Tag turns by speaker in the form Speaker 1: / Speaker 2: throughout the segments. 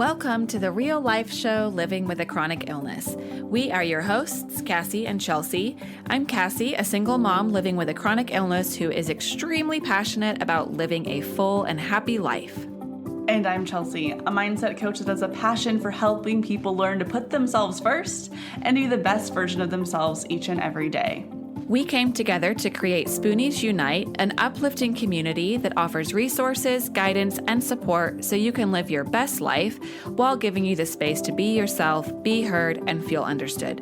Speaker 1: Welcome to the real life show, Living with a Chronic Illness. We are your hosts, Cassie and Chelsea. I'm Cassie, a single mom living with a chronic illness who is extremely passionate about living a full and happy life.
Speaker 2: And I'm Chelsea, a mindset coach that has a passion for helping people learn to put themselves first and be the best version of themselves each and every day.
Speaker 1: We came together to create Spoonies Unite, an uplifting community that offers resources, guidance, and support so you can live your best life while giving you the space to be yourself, be heard, and feel understood.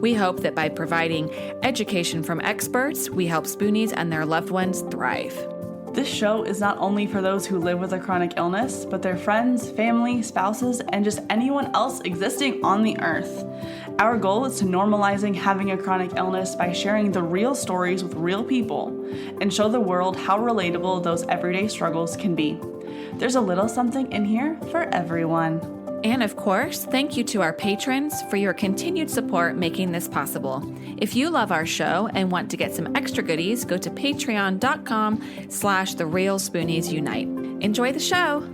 Speaker 1: We hope that by providing education from experts, we help Spoonies and their loved ones thrive.
Speaker 2: This show is not only for those who live with a chronic illness, but their friends, family, spouses, and just anyone else existing on the earth. Our goal is to normalizing having a chronic illness by sharing the real stories with real people and show the world how relatable those everyday struggles can be. There's a little something in here for everyone.
Speaker 1: And of course, thank you to our patrons for your continued support making this possible. If you love our show and want to get some extra goodies, go to patreon.com/TheRealSpooniesUnite. Enjoy the show.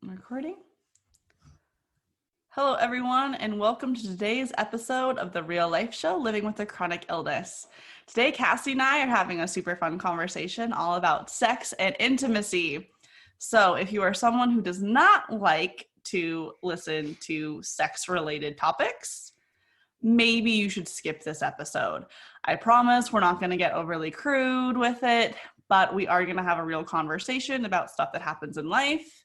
Speaker 2: Recording? Hello, everyone, and welcome to today's episode of The Real Life Show, Living with a Chronic Illness. Today, Cassie and I are having a super fun conversation all about sex and intimacy. So if you are someone who does not like to listen to sex-related topics, maybe you should skip this episode. I promise we're not going to get overly crude with it, but we are going to have a real conversation about stuff that happens in life.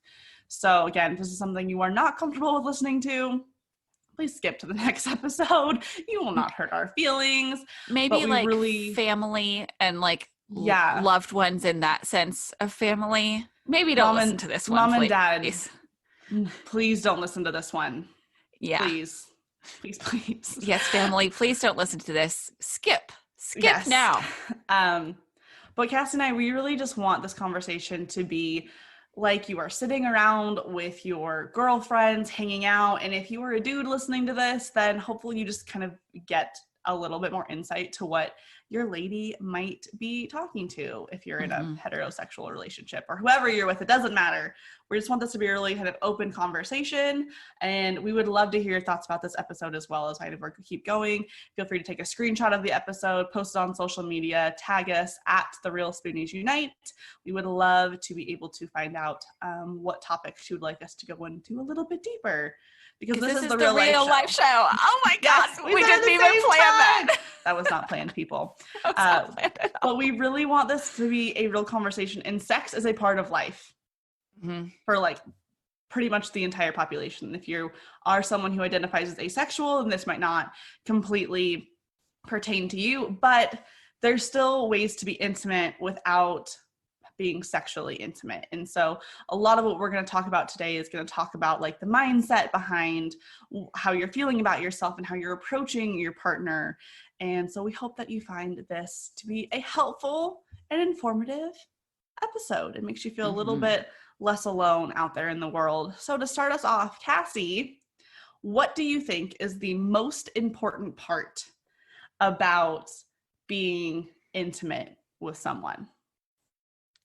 Speaker 2: So again, if this is something you are not comfortable with listening to, please skip to the next episode. You will not hurt our feelings.
Speaker 1: Maybe like family and like loved ones in that sense of family. Maybe don't listen to this one.
Speaker 2: Mom and Dad, please don't listen to this one.
Speaker 1: Yeah.
Speaker 2: Please.
Speaker 1: Yes, family, please don't listen to this. Skip yes. Now.
Speaker 2: But Cassie and I, we really just want this conversation to be like you are sitting around with your girlfriends, hanging out. And if you are a dude listening to this, then hopefully you just kind of get a little bit more insight to what your lady might be talking to if you're in a heterosexual relationship or whoever you're with. It doesn't matter. We just want this to be a really kind of open conversation. And we would love to hear your thoughts about this episode as well as kind of where we keep going. Feel free to take a screenshot of the episode, post it on social media, tag us at The Real Spoonies Unite. We would love to be able to find out what topics you would like us to go into a little bit deeper. Because this is the real life show.
Speaker 1: Oh my God.
Speaker 2: Yes,
Speaker 1: we didn't even plan that.
Speaker 2: That was not planned, people.
Speaker 1: Not planned at all.
Speaker 2: But we really want this to be a real conversation. And sex is a part of life for like pretty much the entire population. If you are someone who identifies as asexual, and this might not completely pertain to you, but there's still ways to be intimate without being sexually intimate. And so a lot of what we're going to talk about today is going to talk about like the mindset behind how you're feeling about yourself and how you're approaching your partner. And so we hope that you find this to be a helpful and informative episode. It makes you feel a little bit less alone out there in the world. So to start us off, Cassie, what do you think is the most important part about being intimate with someone?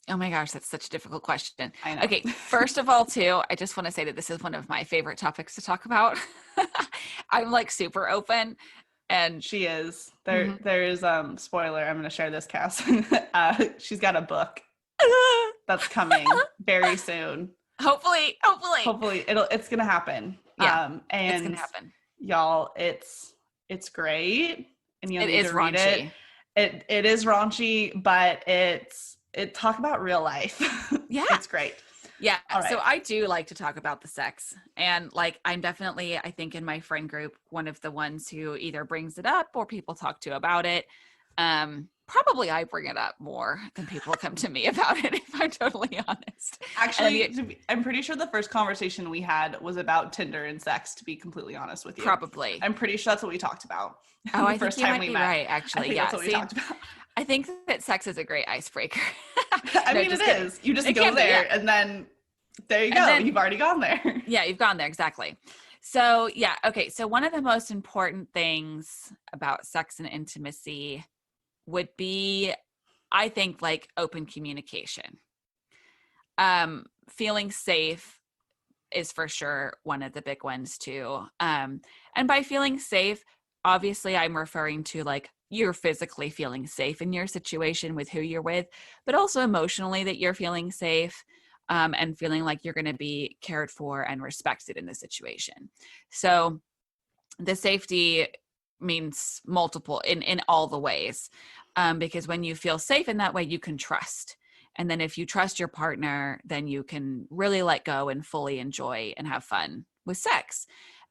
Speaker 1: Oh my gosh, that's such a difficult question.
Speaker 2: I know.
Speaker 1: Okay, first of all, too, I just want to say that this is one of my favorite topics to talk about. I'm like super open, and
Speaker 2: she is. There is spoiler. I'm going to share this, Cass. She's got a book that's coming very soon.
Speaker 1: Hopefully,
Speaker 2: it's going to happen.
Speaker 1: Yeah,
Speaker 2: and
Speaker 1: it's going to happen,
Speaker 2: y'all. It's great, and you'll need to read
Speaker 1: raunchy.
Speaker 2: It is raunchy, but it talk about real life.
Speaker 1: Yeah.
Speaker 2: It's great.
Speaker 1: Yeah.
Speaker 2: Right.
Speaker 1: So I do like to talk about the sex, and like, I'm definitely, I think in my friend group, one of the ones who either brings it up or people talk to about it. Probably I bring it up more than people come to me about it, if I'm totally honest.
Speaker 2: Actually, I'm pretty sure the first conversation we had was about Tinder and sex, to be completely honest with you.
Speaker 1: Probably.
Speaker 2: I'm pretty sure that's what we talked about.
Speaker 1: Oh, I think you might be right, actually.
Speaker 2: I think that's what we talked about.
Speaker 1: I think that sex is a great icebreaker.
Speaker 2: I mean, it is. You just go there and then there you go. You've already gone there.
Speaker 1: Yeah, you've gone there. Exactly. So, yeah. Okay. So, one of the most important things about sex and intimacy would be, I think, like open communication. Feeling safe is for sure one of the big ones too. And by feeling safe, obviously I'm referring to like you're physically feeling safe in your situation with who you're with, but also emotionally that you're feeling safe, and feeling like you're going to be cared for and respected in the situation. So the safety means multiple in all the ways, because when you feel safe in that way, you can trust. And then if you trust your partner, then you can really let go and fully enjoy and have fun with sex.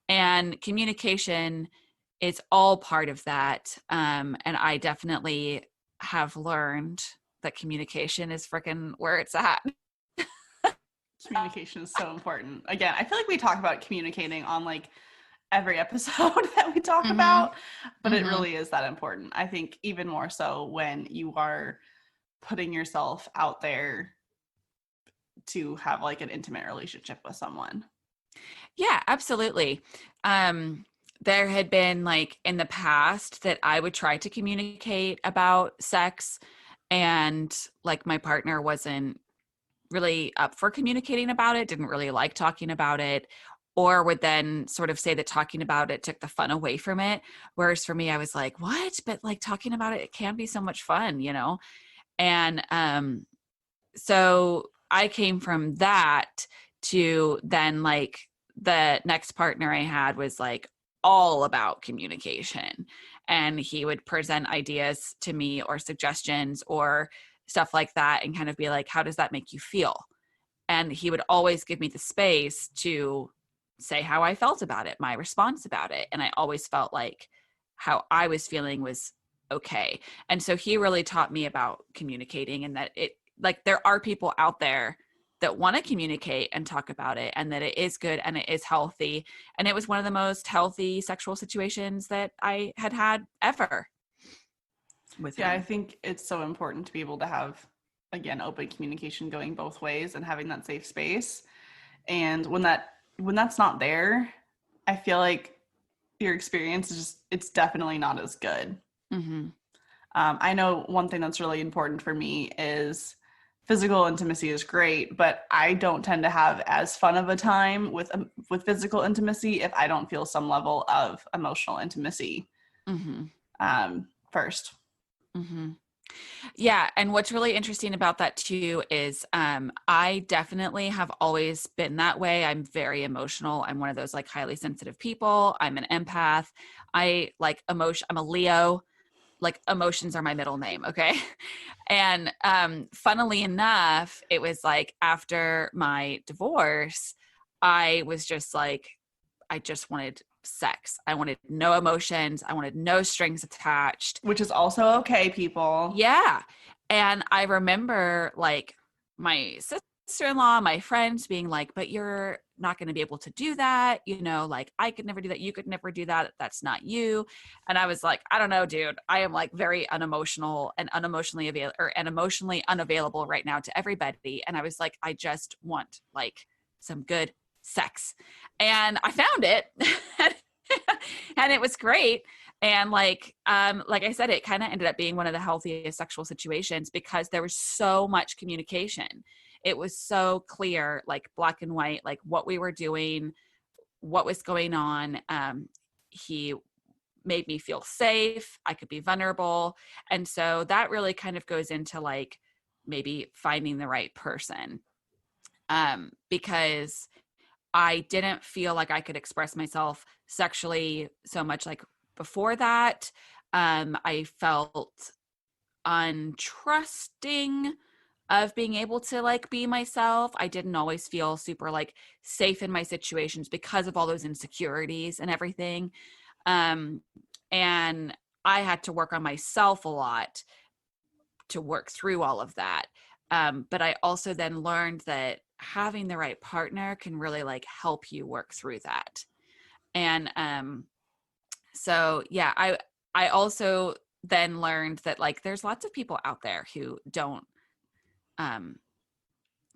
Speaker 1: And communication is all part of that. And I definitely have learned that communication is freaking where it's at.
Speaker 2: Communication is so important. Again, I feel like we talk about communicating on like every episode that we talk
Speaker 1: Mm-hmm.
Speaker 2: about, but it
Speaker 1: Mm-hmm.
Speaker 2: really is that important. I think even more so when you are putting yourself out there to have like an intimate relationship with someone.
Speaker 1: Yeah, absolutely. There had been like in the past that I would try to communicate about sex, and like my partner wasn't really up for communicating about it, didn't really like talking about it, or would then sort of say that talking about it took the fun away from it. Whereas for me, I was like, what? But like talking about it, it can be so much fun, you know? And so I came from that to then like the next partner I had was like all about communication. And he would present ideas to me or suggestions or stuff like that and kind of be like, how does that make you feel? And he would always give me the space to say how I felt about it, my response about it. And I always felt like how I was feeling was okay. And so he really taught me about communicating, and that it, like, there are people out there that want to communicate and talk about it, and that it is good and it is healthy. And it was one of the most healthy sexual situations that I had had ever with
Speaker 2: Yeah, I
Speaker 1: him.
Speaker 2: think it's so important to be able to have, again, open communication going both ways and having that safe space. And when that's not there, I feel like your experience is just, it's definitely not as good.
Speaker 1: Mm-hmm.
Speaker 2: I know one thing that's really important for me is physical intimacy is great, but I don't tend to have as fun of a time with physical intimacy if I don't feel some level of emotional intimacy
Speaker 1: Mm-hmm.
Speaker 2: first.
Speaker 1: Mm-hmm. Yeah. And what's really interesting about that too is I definitely have always been that way. I'm very emotional. I'm one of those like highly sensitive people. I'm an empath. I like emotion. I'm a Leo. Like emotions are my middle name. Okay. And funnily enough, it was like after my divorce, I was just like, I just wanted sex. I wanted no emotions. I wanted no strings attached.
Speaker 2: Which is also okay, people.
Speaker 1: Yeah. And I remember like my sister-in-law, my friends being like, but you're not going to be able to do that. You know, like I could never do that. You could never do that. That's not you. And I was like, I don't know, dude. I am like very unemotional and unemotionally available and emotionally unavailable right now to everybody. And I was like, I just want like some good sex. And I found it. And it was great. And like I said, it kind of ended up being one of the healthiest sexual situations because there was so much communication. It was so clear, like black and white, like what we were doing, what was going on. He made me feel safe. I could be vulnerable. And so that really kind of goes into like maybe finding the right person, because I didn't feel like I could express myself sexually so much like before that. I felt untrusting of being able to like be myself. I didn't always feel super like safe in my situations because of all those insecurities and everything. Um, and I had to work on myself a lot to work through all of that. But I also then learned that having the right partner can really like help you work through that. And so yeah, I also then learned that like there's lots of people out there who don't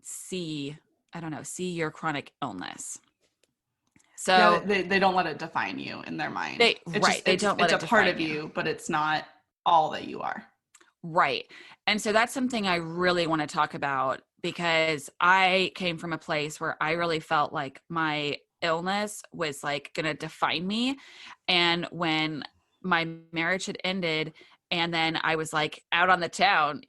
Speaker 1: see, I don't know, see your chronic illness. So
Speaker 2: they don't let it define you in their mind.
Speaker 1: they don't let
Speaker 2: it's
Speaker 1: it
Speaker 2: a part
Speaker 1: define
Speaker 2: of you, but it's not all that you are.
Speaker 1: Right. And so that's something I really want to talk about, because I came from a place where I really felt like my illness was like going to define me. And when my marriage had ended, and then I was like out on the town,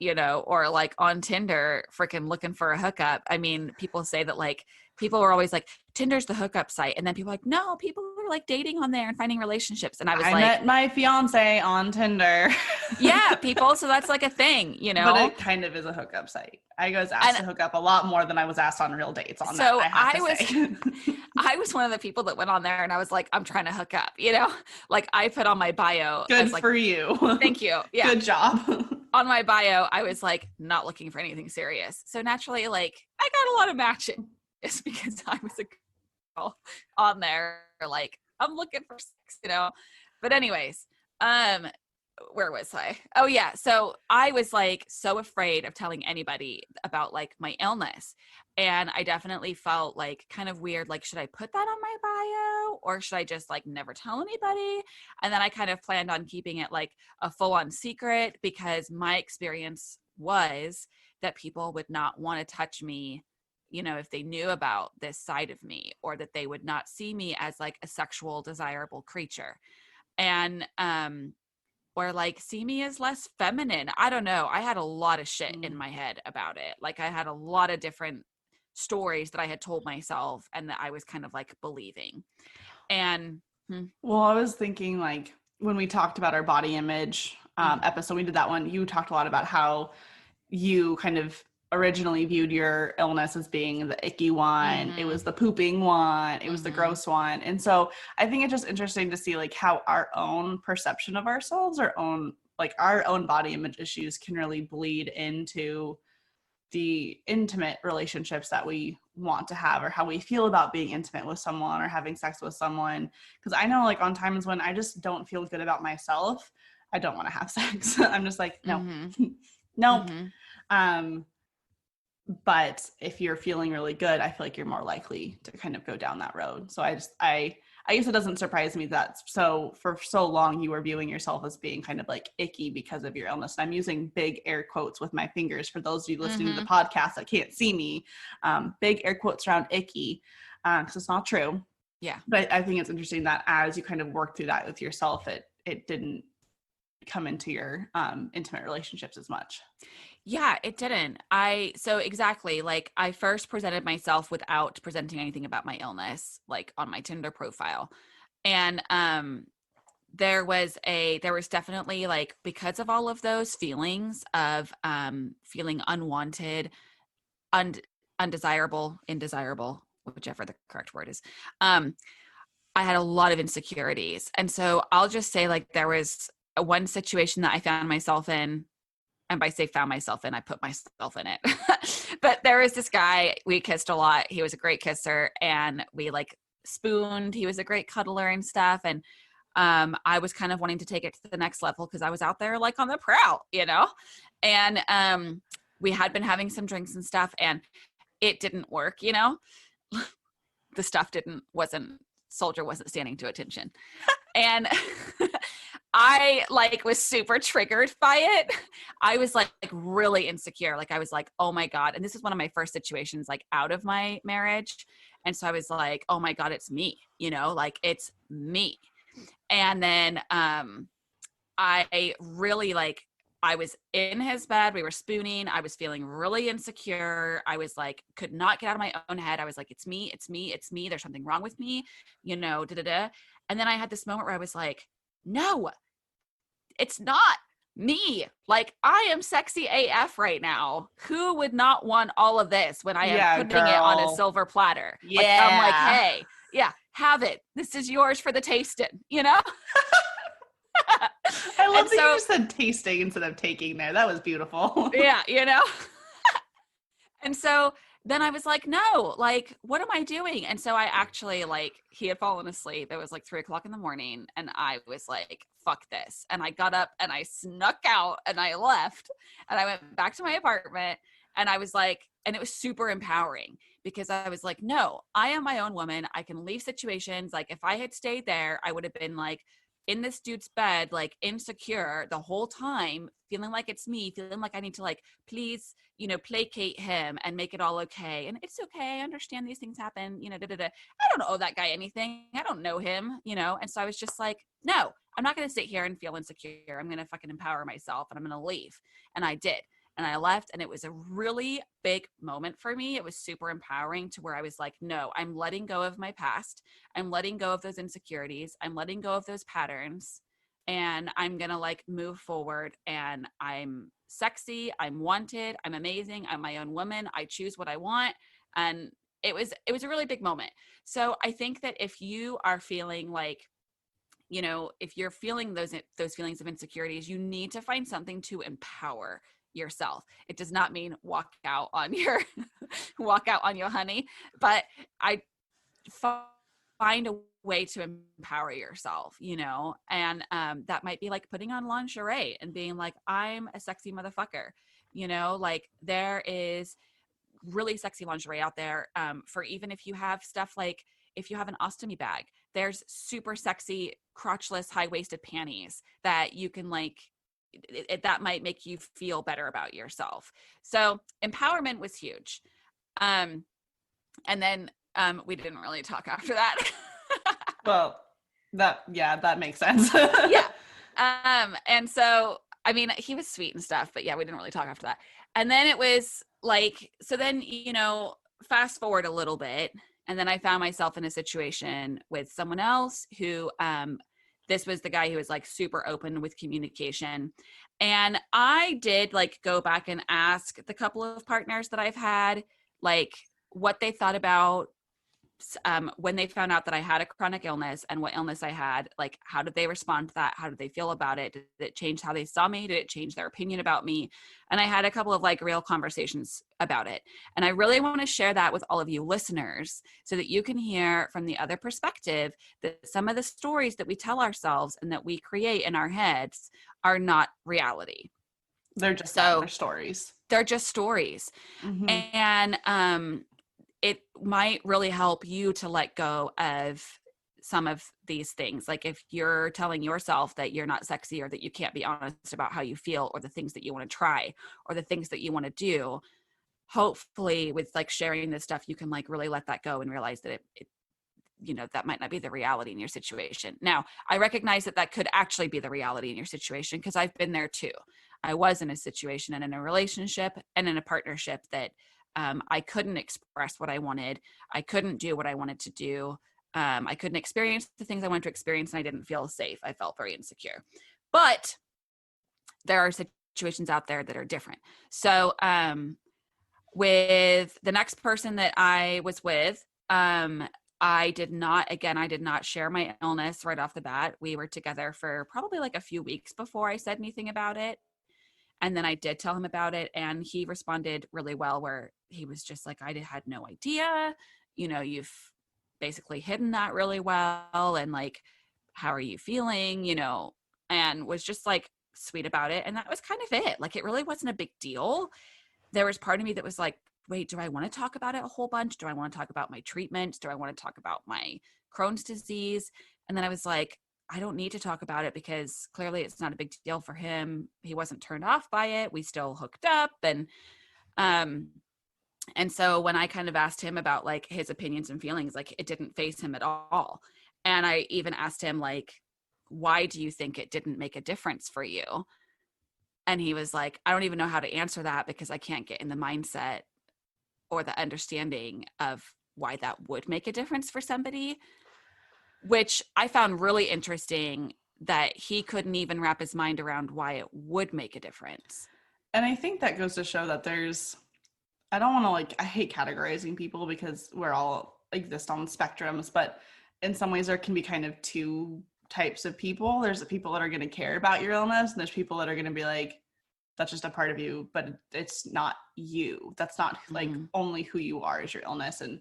Speaker 1: or like on Tinder, freaking looking for a hookup. I mean, people say that like people were always like, Tinder's the hookup site. And then people are like, no, people are like dating on there and finding relationships. And I
Speaker 2: met my fiance on Tinder.
Speaker 1: Yeah, people. So that's like a thing,
Speaker 2: But it kind of is a hookup site. I was asked to hook up a lot more than I was asked on real dates on that.
Speaker 1: I was one of the people that went on there and I was like, I'm trying to hook up, like I put on my bio.
Speaker 2: Good
Speaker 1: like,
Speaker 2: for you.
Speaker 1: Thank you. Yeah.
Speaker 2: Good job.
Speaker 1: On my bio, I was like, not looking for anything serious. So naturally, like I got a lot of matches because I was a girl on there. Like I'm looking for sex, but anyways, where was I? Oh yeah. So I was like so afraid of telling anybody about like my illness. And I definitely felt like kind of weird. Like, should I put that on my bio or should I just like never tell anybody? And then I kind of planned on keeping it like a full on secret, because my experience was that people would not want to touch me, if they knew about this side of me, or that they would not see me as like a sexual desirable creature. And, or like see me as less feminine. I don't know. I had a lot of shit in my head about it. Like I had a lot of different stories that I had told myself and that I was kind of like believing. And
Speaker 2: well, I was thinking like when we talked about our body image episode, we did that one. You talked a lot about how you kind of originally viewed your illness as being the icky one. It was the pooping one. It was the gross one. And so I think it's just interesting to see like how our own perception of ourselves, our own body image issues can really bleed into the intimate relationships that we want to have, or how we feel about being intimate with someone or having sex with someone. Because I know like on times when I just don't feel good about myself, I don't want to have sex. I'm just like, no, nope. But if you're feeling really good, I feel like you're more likely to kind of go down that road. So I guess it doesn't surprise me that for so long you were viewing yourself as being kind of like icky because of your illness. And I'm using big air quotes with my fingers for those of you listening to the podcast that can't see me. Big air quotes around icky, because it's not true.
Speaker 1: Yeah.
Speaker 2: But I think it's interesting that as you kind of work through that with yourself, it didn't come into your intimate relationships as much.
Speaker 1: Yeah, it didn't. So exactly, like I first presented myself without presenting anything about my illness, like on my Tinder profile. And there was definitely like, because of all of those feelings of feeling unwanted, undesirable, indesirable, whichever the correct word is. I had a lot of insecurities. And so I'll just say like there was one situation that I found myself in. And by say found myself in, I put myself in it. But there was this guy, we kissed a lot. He was a great kisser and we like spooned. He was a great cuddler and stuff. And I was kind of wanting to take it to the next level because I was out there like on the prowl, And we had been having some drinks and stuff and it didn't work, The stuff Soldier wasn't standing to attention. And I like was super triggered by it. I was like really insecure. Like I was like, oh my God. And this is one of my first situations like out of my marriage. And so I was like, oh my God, it's me, like it's me. And then I really like, I was in his bed. We were spooning. I was feeling really insecure. I was like, could not get out of my own head. I was like, it's me, it's me, it's me. There's something wrong with me, da-da-da. And then I had this moment where I was like, no, it's not me. Like I am sexy AF right now. Who would not want all of this when I am putting it on a silver platter?
Speaker 2: Yeah.
Speaker 1: Like, I'm like, hey, yeah, have it. This is yours for the tasting,
Speaker 2: I love that you said tasting instead of taking there. That was beautiful.
Speaker 1: Yeah, And so then I was like, no, like, what am I doing? And so I actually he had fallen asleep. It was like 3:00 in the morning. And I was like, fuck this. And I got up and I snuck out and I left and I went back to my apartment
Speaker 3: And I was like, and it was super empowering because I was like, no, I am my own woman. I can leave situations. Like if I had stayed there, I would have been like in this dude's bed, like insecure the whole time, feeling like it's me, feeling like I need to like, please, you know, placate him and make it all okay. And it's okay. I understand these things happen, you know, I don't owe that guy anything. I don't know him, you know? And so I was just like, no, I'm not going to sit here and feel insecure. I'm going to fucking empower myself and I'm going to leave. And I did. And I left, and it was a really big moment for me. It was super empowering to where I was like, no, I'm letting go of my past. I'm letting go of those insecurities. I'm letting go of those patterns, and I'm going to like move forward, and I'm sexy. I'm wanted. I'm amazing. I'm my own woman. I choose what I want. And it was a really big moment. So I think that if you are feeling like, you know, if you're feeling those feelings of insecurities, you need to find something to empower yourself. It does not mean walk out on your honey, but I find a way to empower yourself, you know, and that might be like putting on lingerie and being like, I'm a sexy motherfucker, you know, like there is really sexy lingerie out there for even if you have stuff like if you have an ostomy bag, there's super sexy crotchless high-waisted panties that you can like that might make you feel better about yourself. So empowerment was huge. And then we didn't really talk after that.
Speaker 2: Well, that makes sense.
Speaker 3: Yeah. And so, I mean, he was sweet and stuff, but yeah, we didn't really talk after that. And then it was like, so then, you know, fast forward a little bit. And then I found myself in a situation with someone else who, this was the guy who was like super open with communication. And I did like go back and ask the couple of partners that I've had, like what they thought about when they found out that I had a chronic illness and what illness I had. Like, how did they respond to that? How did they feel about it? Did it change how they saw me? Did it change their opinion about me? And I had a couple of like real conversations about it. And I really want to share that with all of you listeners so that you can hear from the other perspective that some of the stories that we tell ourselves and that we create in our heads are not reality.
Speaker 2: They're just their stories.
Speaker 3: They're just stories.
Speaker 2: Mm-hmm.
Speaker 3: And it might really help you to let go of some of these things. Like if you're telling yourself that you're not sexy or that you can't be honest about how you feel or the things that you want to try or the things that you want to do, hopefully with like sharing this stuff, you can like really let that go and realize that it you know, that might not be the reality in your situation. Now, I recognize that that could actually be the reality in your situation because I've been there too. I was in a situation and in a relationship and in a partnership that I couldn't express what I wanted. I couldn't do what I wanted to do. I couldn't experience the things I wanted to experience, and I didn't feel safe. I felt very insecure. But there are situations out there that are different. So with the next person that I was with, I did not share my illness right off the bat. We were together for probably like a few weeks before I said anything about it. And then I did tell him about it, and he responded really well, where he was just like, I had no idea, you know, you've basically hidden that really well. And like, how are you feeling, you know, and was just like sweet about it. And that was kind of it. Like, it really wasn't a big deal. There was part of me that was like, wait, do I want to talk about it a whole bunch? Do I want to talk about my treatment? Do I want to talk about my Crohn's disease? And then I was like, I don't need to talk about it because clearly it's not a big deal for him. He wasn't turned off by it. We still hooked up. And so when I kind of asked him about like his opinions and feelings, like it didn't faze him at all. And I even asked him like, why do you think it didn't make a difference for you? And he was like, I don't even know how to answer that because I can't get in the mindset or the understanding of why that would make a difference for somebody, which I found really interesting that he couldn't even wrap his mind around why it would make a difference.
Speaker 2: And I think that goes to show that I don't want to like, I hate categorizing people because we're all exist on spectrums, but in some ways there can be kind of two types of people. There's the people that are going to care about your illness, and there's people that are going to be like, that's just a part of you, but it's not you. That's not like only who you are is your illness. And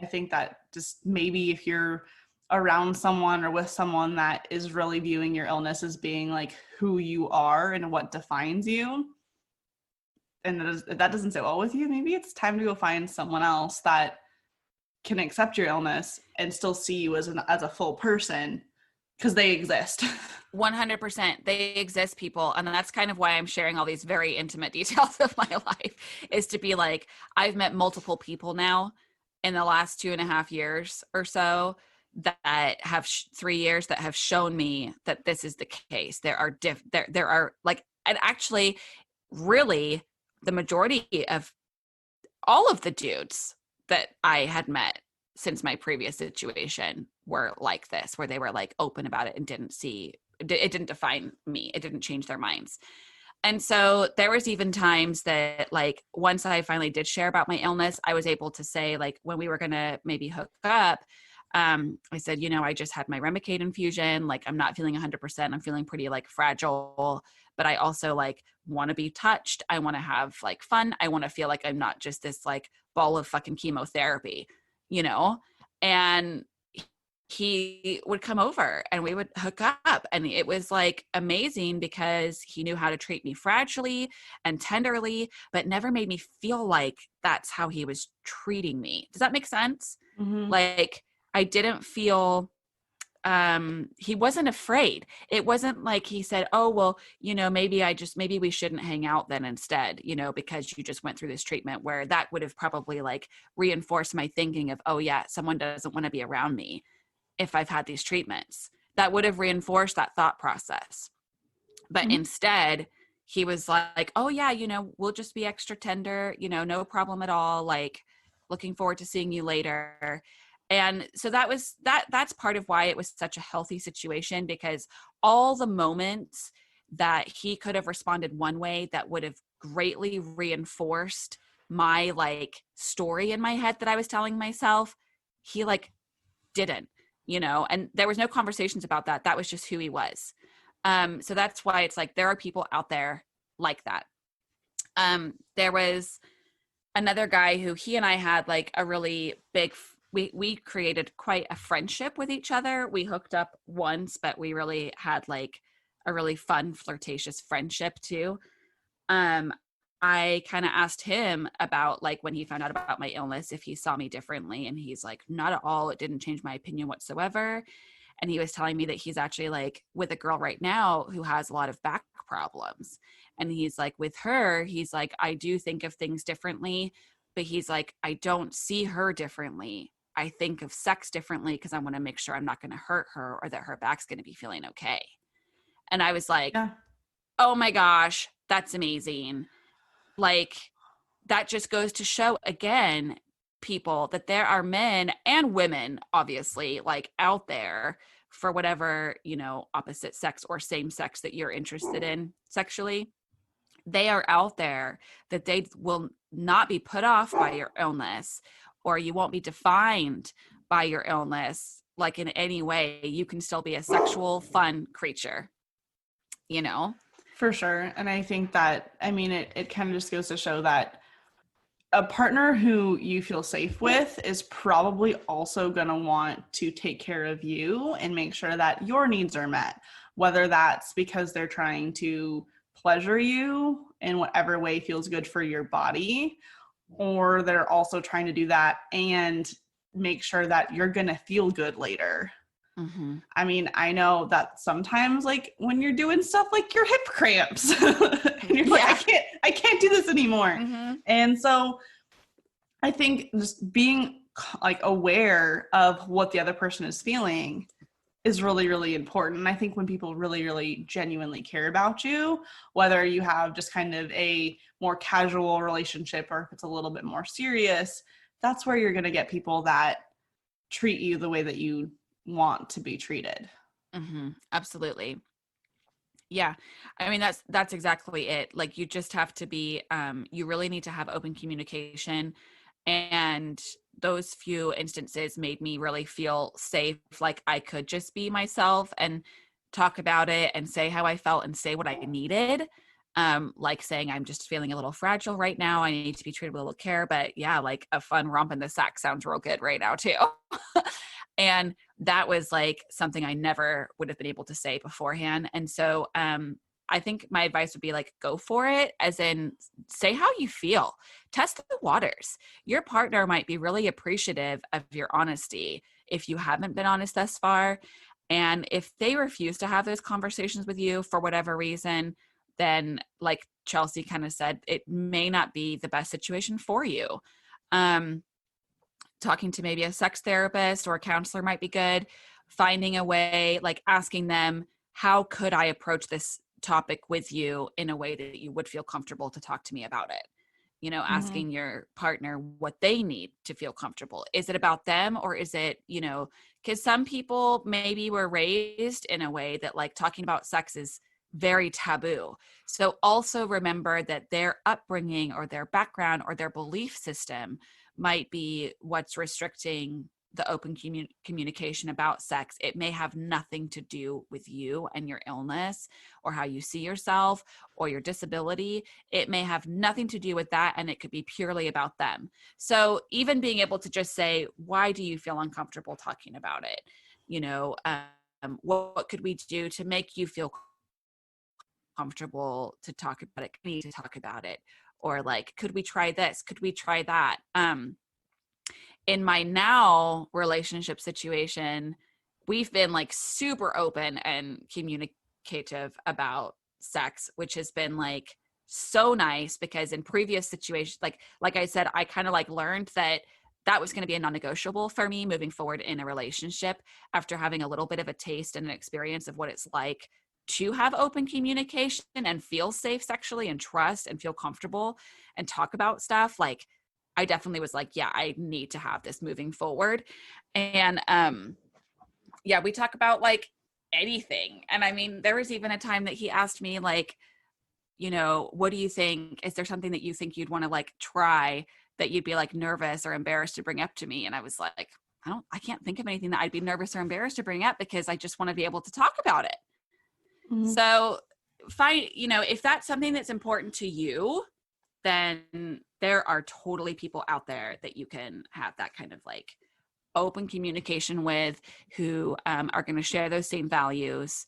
Speaker 2: I think that just maybe if you're around someone or with someone that is really viewing your illness as being like who you are and what defines you, and that doesn't sit well with you, maybe it's time to go find someone else that can accept your illness and still see you as a full person, because they exist.
Speaker 3: 100%. They exist, people. And that's kind of why I'm sharing all these very intimate details of my life, is to be like, I've met multiple people now in the last 2.5 years or so that have 3 years that have shown me that this is the case. There are like, and actually really the majority of all of the dudes that I had met since my previous situation were like this, where they were like open about it and it didn't define me. It didn't change their minds. And so there was even times that like, once I finally did share about my illness, I was able to say, like, when we were going to maybe hook up, I said, I just had my Remicade infusion. Like, I'm not feeling 100%. I'm feeling pretty like fragile, but I also like want to be touched. I want to have like fun. I want to feel like I'm not just this like ball of fucking chemotherapy, and he would come over and we would hook up, and it was like amazing because he knew how to treat me fragilely and tenderly, but never made me feel like that's how he was treating me. Does that make sense?
Speaker 2: Mm-hmm.
Speaker 3: Like, I didn't feel, he wasn't afraid. It wasn't like he said, oh, well, maybe we shouldn't hang out then instead, because you just went through this treatment, where that would have probably like reinforced my thinking of, oh yeah, someone doesn't want to be around me if I've had these treatments. That would have reinforced that thought process. But
Speaker 2: Mm-hmm.
Speaker 3: instead, he was like, oh yeah, we'll just be extra tender, no problem at all. Like, looking forward to seeing you later. And so that's part of why it was such a healthy situation, because all the moments that he could have responded one way that would have greatly reinforced my like story in my head that I was telling myself, he like didn't, and there was no conversations about that. That was just who he was. So that's why it's like, there are people out there like that. There was another guy who he and I had like a really big, we created quite a friendship with each other. We hooked up once, but we really had like a really fun, flirtatious friendship too. I kind of asked him about like, when he found out about my illness, if he saw me differently. And he's like, not at all. It didn't change my opinion whatsoever. And he was telling me that he's actually like with a girl right now who has a lot of back problems. And he's like, with her, he's like, I do think of things differently, but he's like, I don't see her differently. I think of sex differently because I want to make sure I'm not going to hurt her or that her back's going to be feeling okay. And I was like,
Speaker 2: Yeah.
Speaker 3: oh my gosh, that's amazing. Like, that just goes to show again, people, that there are men and women, obviously, like out there for whatever, opposite sex or same sex that you're interested in sexually. They are out there, that they will not be put off by your illness, or you won't be defined by your illness. Like, in any way, you can still be a sexual, fun creature,
Speaker 2: For sure. And I think that, it kind of just goes to show that a partner who you feel safe with is probably also going to want to take care of you and make sure that your needs are met, whether that's because they're trying to pleasure you in whatever way feels good for your body, or they're also trying to do that and make sure that you're going to feel good later.
Speaker 3: Mm-hmm.
Speaker 2: I know that sometimes, like, when you're doing stuff like your hip cramps, and you're like, I can't do this anymore.
Speaker 3: Mm-hmm.
Speaker 2: And so I think just being like aware of what the other person is feeling is really, really important. And I think when people really, really genuinely care about you, whether you have just kind of a more casual relationship or if it's a little bit more serious, that's where you're going to get people that treat you the way that you want to be treated.
Speaker 3: Mm-hmm. Absolutely. Yeah. That's exactly it. Like, you just have to be, you really need to have open communication. And those few instances made me really feel safe. Like, I could just be myself and talk about it and say how I felt and say what I needed. Like saying, I'm just feeling a little fragile right now. I need to be treated with a little care, but yeah, like a fun romp in the sack sounds real good right now too. And that was like something I never would have been able to say beforehand. And so, I think my advice would be like, go for it, as in say how you feel, test the waters. Your partner might be really appreciative of your honesty if you haven't been honest thus far. And if they refuse to have those conversations with you for whatever reason, then like Chelsea kind of said, it may not be the best situation for you. Talking to maybe a sex therapist or a counselor might be good. Finding a way, like asking them, how could I approach this topic with you in a way that you would feel comfortable to talk to me about it? You know, asking your partner what they need to feel comfortable. Is it about them, or is it, you know, because some people maybe were raised in a way that like talking about sex is very taboo. So also remember that their upbringing or their background or their belief system might be what's restricting the open communication about sex. It may have nothing to do with you and your illness or how you see yourself or your disability. It may have nothing to do with that, and it could be purely about them. So even being able to just say, why do you feel uncomfortable talking about it? You know, what could we do to make you feel comfortable to talk about it? We need to talk about it. Or like, could we try this? Could we try that? In my now relationship situation, we've been like super open and communicative about sex, which has been like so nice, because in previous situations, like I said, I kind of like learned that was going to be a non-negotiable for me moving forward in a relationship after having a little bit of a taste and an experience of what it's like to have open communication and feel safe sexually and trust and feel comfortable and talk about stuff. Like, I definitely was like, yeah, I need to have this moving forward. And yeah, we talk about like anything. And I mean, there was even a time that he asked me like, you know, what do you think? Is there something that you think you'd want to like try that you'd be like nervous or embarrassed to bring up to me? And I was like, I can't think of anything that I'd be nervous or embarrassed to bring up, because I just want to be able to talk about it. Mm-hmm. So you know, if that's something that's important to you, then there are totally people out there that you can have that kind of like open communication with, who are going to share those same values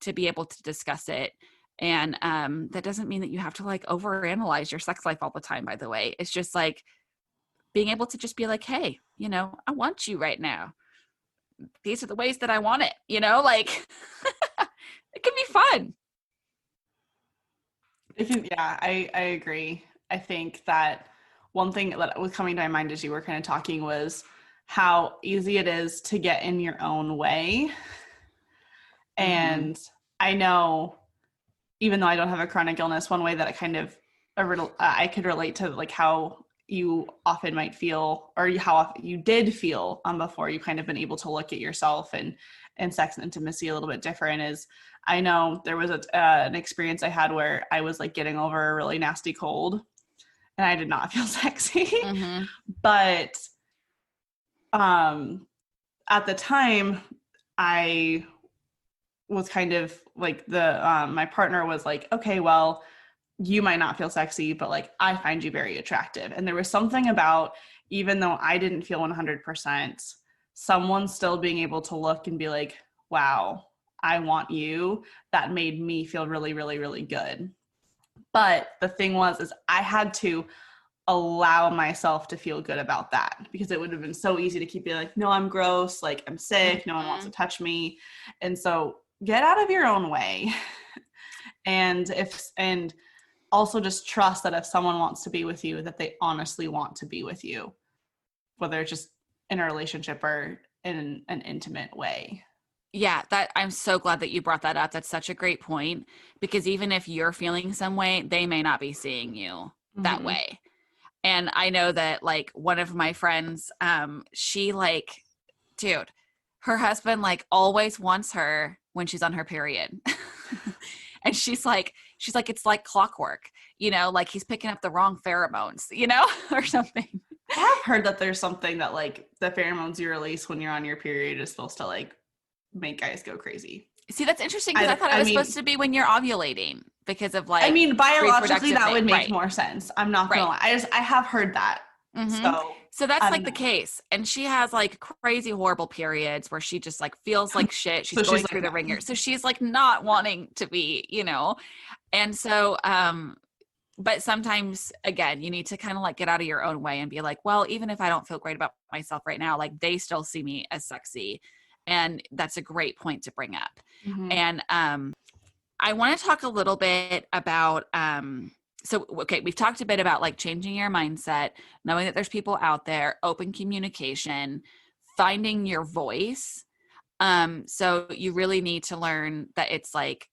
Speaker 3: to be able to discuss it. And that doesn't mean that you have to like overanalyze your sex life all the time, by the way. It's just like being able to just be like, hey, you know, I want you right now. These are the ways that I want it, you know, like it can be fun.
Speaker 2: Yeah, I agree. I think that one thing that was coming to my mind as you were kind of talking was how easy it is to get in your own way. And I know, even though I don't have a chronic illness, one way that I could relate to like how you often might feel, or how often you did feel before you kind of been able to look at yourself and sex and intimacy a little bit different, is I know there was an experience I had where I was like getting over a really nasty cold and I did not feel sexy. But at the time I was kind of like my partner was like, okay, well, you might not feel sexy, but like I find you very attractive. And there was something about, even though I didn't feel 100%, someone still being able to look and be like, wow, I want you, that made me feel really, really, really good. But the thing is I had to allow myself to feel good about that, because it would have been so easy to keep being like, no, I'm gross, like I'm sick, no one wants to touch me. And so get out of your own way. and also just trust that if someone wants to be with you, that they honestly want to be with you, whether it's just in a relationship or in an intimate way.
Speaker 3: Yeah, that I'm so glad that you brought that up. That's such a great point, because even if you're feeling some way, they may not be seeing you that way. And I know that like one of my friends, she like, dude, her husband like always wants her when she's on her period. And she's like, it's like clockwork, you know, like he's picking up the wrong pheromones, you know, or something.
Speaker 2: I have heard that there's something that like the pheromones you release when you're on your period is supposed to like make guys go crazy.
Speaker 3: See, that's interesting, because I thought it was supposed to be when you're ovulating, because of like,
Speaker 2: I mean, biologically that would make more sense. I'm not gonna lie. I have heard that. So
Speaker 3: So that's like the case. And she has like crazy, horrible periods where she just like feels like shit. She's going through the ringer. So she's like not wanting to be, you know? And so, but sometimes again, you need to kind of like get out of your own way and be like, well, even if I don't feel great about myself right now, like they still see me as sexy. And that's a great point to bring up.
Speaker 2: Mm-hmm.
Speaker 3: And, I want to talk a little bit about, so, okay, we've talked a bit about like changing your mindset, knowing that there's people out there, open communication, finding your voice. So you really need to learn that it's like,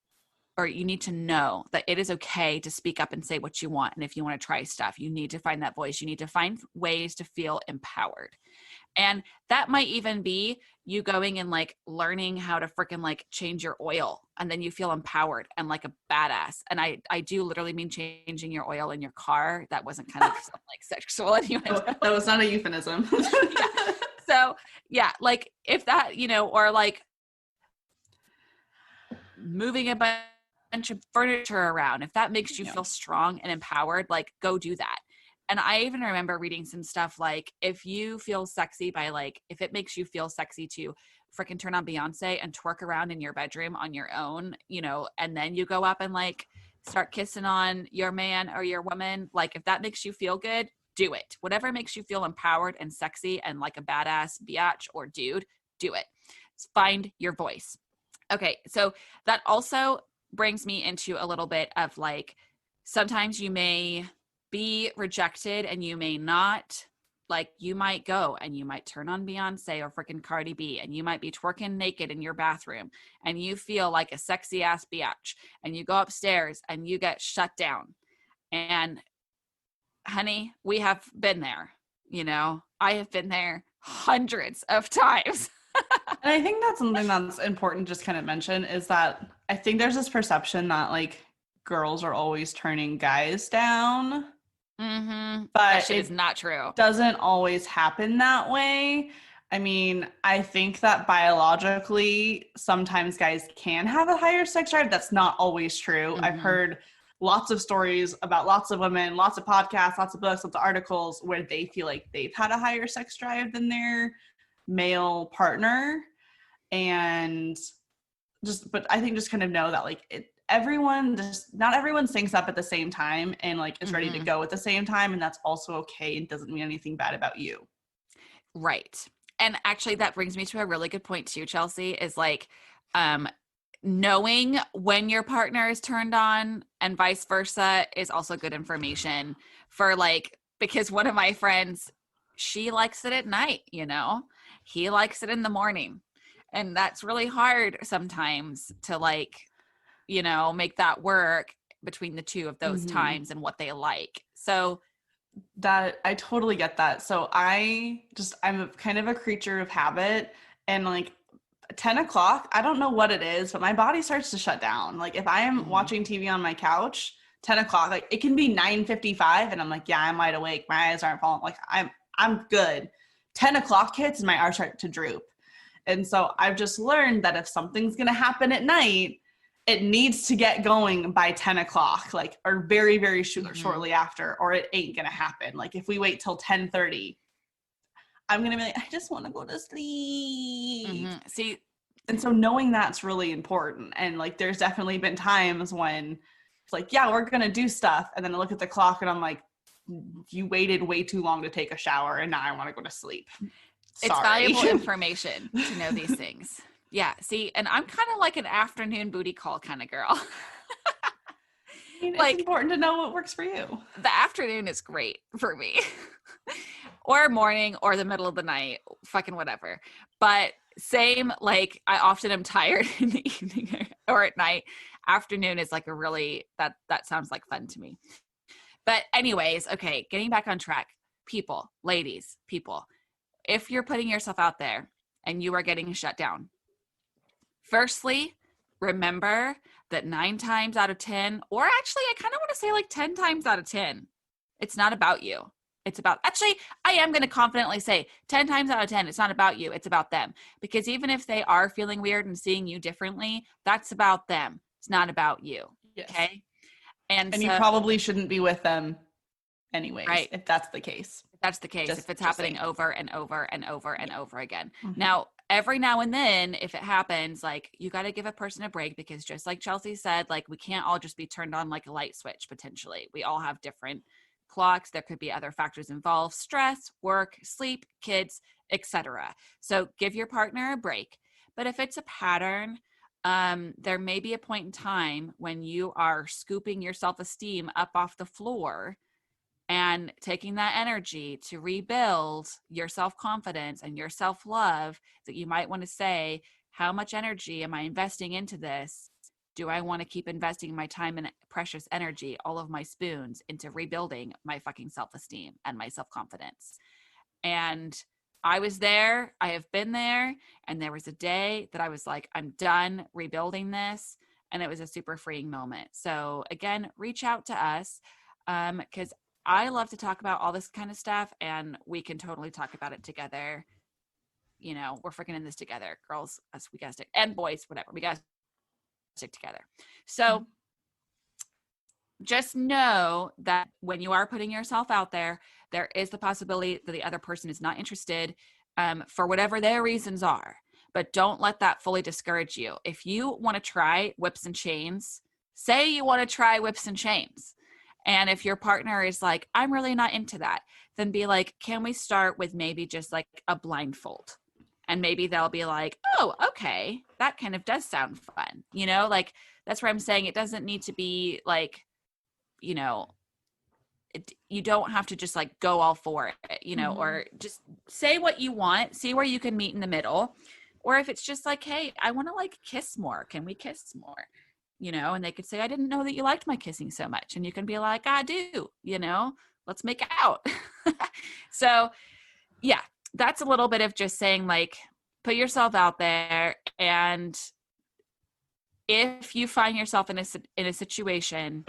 Speaker 3: or you need to know that it is okay to speak up and say what you want. And if you want to try stuff, you need to find that voice. You need to find ways to feel empowered. And that might even be you going and like learning how to freaking like change your oil, and then you feel empowered and like a badass. And I do literally mean changing your oil in your car. That wasn't kind of like sexual anyway.
Speaker 2: That was not a euphemism.
Speaker 3: Yeah. So yeah, like if that, you know, or like moving a bunch of furniture around, if that makes you feel strong and empowered, like go do that. And I even remember reading some stuff like, if you feel sexy by like, if it makes you feel sexy to freaking turn on Beyonce and twerk around in your bedroom on your own, you know, and then you go up and like start kissing on your man or your woman, like if that makes you feel good, do it. Whatever makes you feel empowered and sexy and like a badass biatch or dude, do it. Find your voice. Okay, so that also brings me into a little bit of like, sometimes you may be rejected and you may not, like you might go and you might turn on Beyonce or freaking Cardi B and you might be twerking naked in your bathroom and you feel like a sexy ass biatch and you go upstairs and you get shut down. And honey, we have been there, you know, I have been there hundreds of times.
Speaker 2: And I think that's something that's important to just kind of mention is that I think there's this perception that like girls are always turning guys down.
Speaker 3: Mm-hmm.
Speaker 2: But
Speaker 3: that shit is not true.
Speaker 2: Doesn't always happen that way. I mean, I think that biologically, sometimes guys can have a higher sex drive. That's not always true.
Speaker 3: Mm-hmm.
Speaker 2: I've heard lots of stories about lots of women, lots of podcasts, lots of books, lots of articles where they feel like they've had a higher sex drive than their male partner. And just, but I think just kind of know that like not everyone syncs up at the same time and like is ready to go at the same time, and that's also okay and doesn't mean anything bad about you.
Speaker 3: Right. And actually that brings me to a really good point too, Chelsea, is like knowing when your partner is turned on and vice versa is also good information for like, because one of my friends, she likes it at night, you know, he likes it in the morning, and that's really hard sometimes to like, you know, make that work between the two of those times and what they like. So
Speaker 2: that I totally get that. So I'm kind of a creature of habit, and like 10 o'clock, I don't know what it is, but my body starts to shut down. Like if I am watching TV on my couch, 10 o'clock, like it can be 9:55 and I'm like, yeah, I'm wide awake. My eyes aren't falling. Like I'm good. 10 o'clock hits and my eyes start to droop. And so I've just learned that if something's going to happen at night, it needs to get going by 10 o'clock, like, or very, very shortly after, or it ain't going to happen. Like if we wait till 10:30, I'm going to be like, I just want to go to sleep.
Speaker 3: See,
Speaker 2: and so knowing that's really important. And like, there's definitely been times when it's like, yeah, we're going to do stuff. And then I look at the clock and I'm like, you waited way too long to take a shower and now I want to go to sleep. Sorry.
Speaker 3: It's valuable information to know these things. Yeah. See, and I'm kind of like an afternoon booty call kind of girl.
Speaker 2: I mean, it's important to know what works for you.
Speaker 3: The afternoon is great for me. Or morning or the middle of the night, fucking whatever. But same, like I often am tired in the evening or at night. Afternoon is like a really, that sounds like fun to me. But anyways, okay, getting back on track. People, ladies, people, if you're putting yourself out there and you are getting shut down, firstly, remember that 9 times out of 10, or actually I kind of want to say like 10 times out of 10, it's not about you. It's about, actually, I am going to confidently say 10 times out of 10, it's not about you. It's about them. Because even if they are feeling weird and seeing you differently, that's about them. It's not about you.
Speaker 2: Yes.
Speaker 3: Okay. And so,
Speaker 2: you probably shouldn't be with them anyways,
Speaker 3: Right.
Speaker 2: if that's the case.
Speaker 3: If that's the case, if it's happening
Speaker 2: saying.
Speaker 3: over and over and over and over again.
Speaker 2: Mhm.
Speaker 3: Now, every now and then, if it happens, like, you got to give a person a break, because just like Chelsea said, like, we can't all just be turned on like a light switch. Potentially, we all have different clocks. There could be other factors involved: stress, work, sleep, kids, etc. So give your partner a break. But if it's a pattern, there may be a point in time when you are scooping your self-esteem up off the floor and taking that energy to rebuild your self-confidence and your self-love, that you might want to say, how much energy am I investing into this? Do I want to keep investing my time and precious energy, all of my spoons, into rebuilding my fucking self-esteem and my self-confidence? And I was there, I have been there, and there was a day that I was like, I'm done rebuilding this. And it was a super freeing moment. So again, reach out to us, because I love to talk about all this kind of stuff, and we can totally talk about it together. You know, we're freaking in this together, girls. Us, we gotta stick, and boys, whatever. We gotta stick together. So just know that when you are putting yourself out there, there is the possibility that the other person is not interested, for whatever their reasons are. But don't let that fully discourage you. If you want to try whips and chains, say you want to try whips and chains. And if your partner is like, I'm really not into that, then be like, can we start with maybe just like a blindfold? And maybe they'll be like, oh, okay, that kind of does sound fun. You know, like, that's where I'm saying it doesn't need to be like, you know, you don't have to just like go all for it, you know, or just say what you want, see where you can meet in the middle. Or if it's just like, hey, I want to like kiss more. Can we kiss more? You know, and they could say, I didn't know that you liked my kissing so much. And you can be like, I do, you know, let's make out. So yeah, that's a little bit of just saying, like, put yourself out there. And if you find yourself in a situation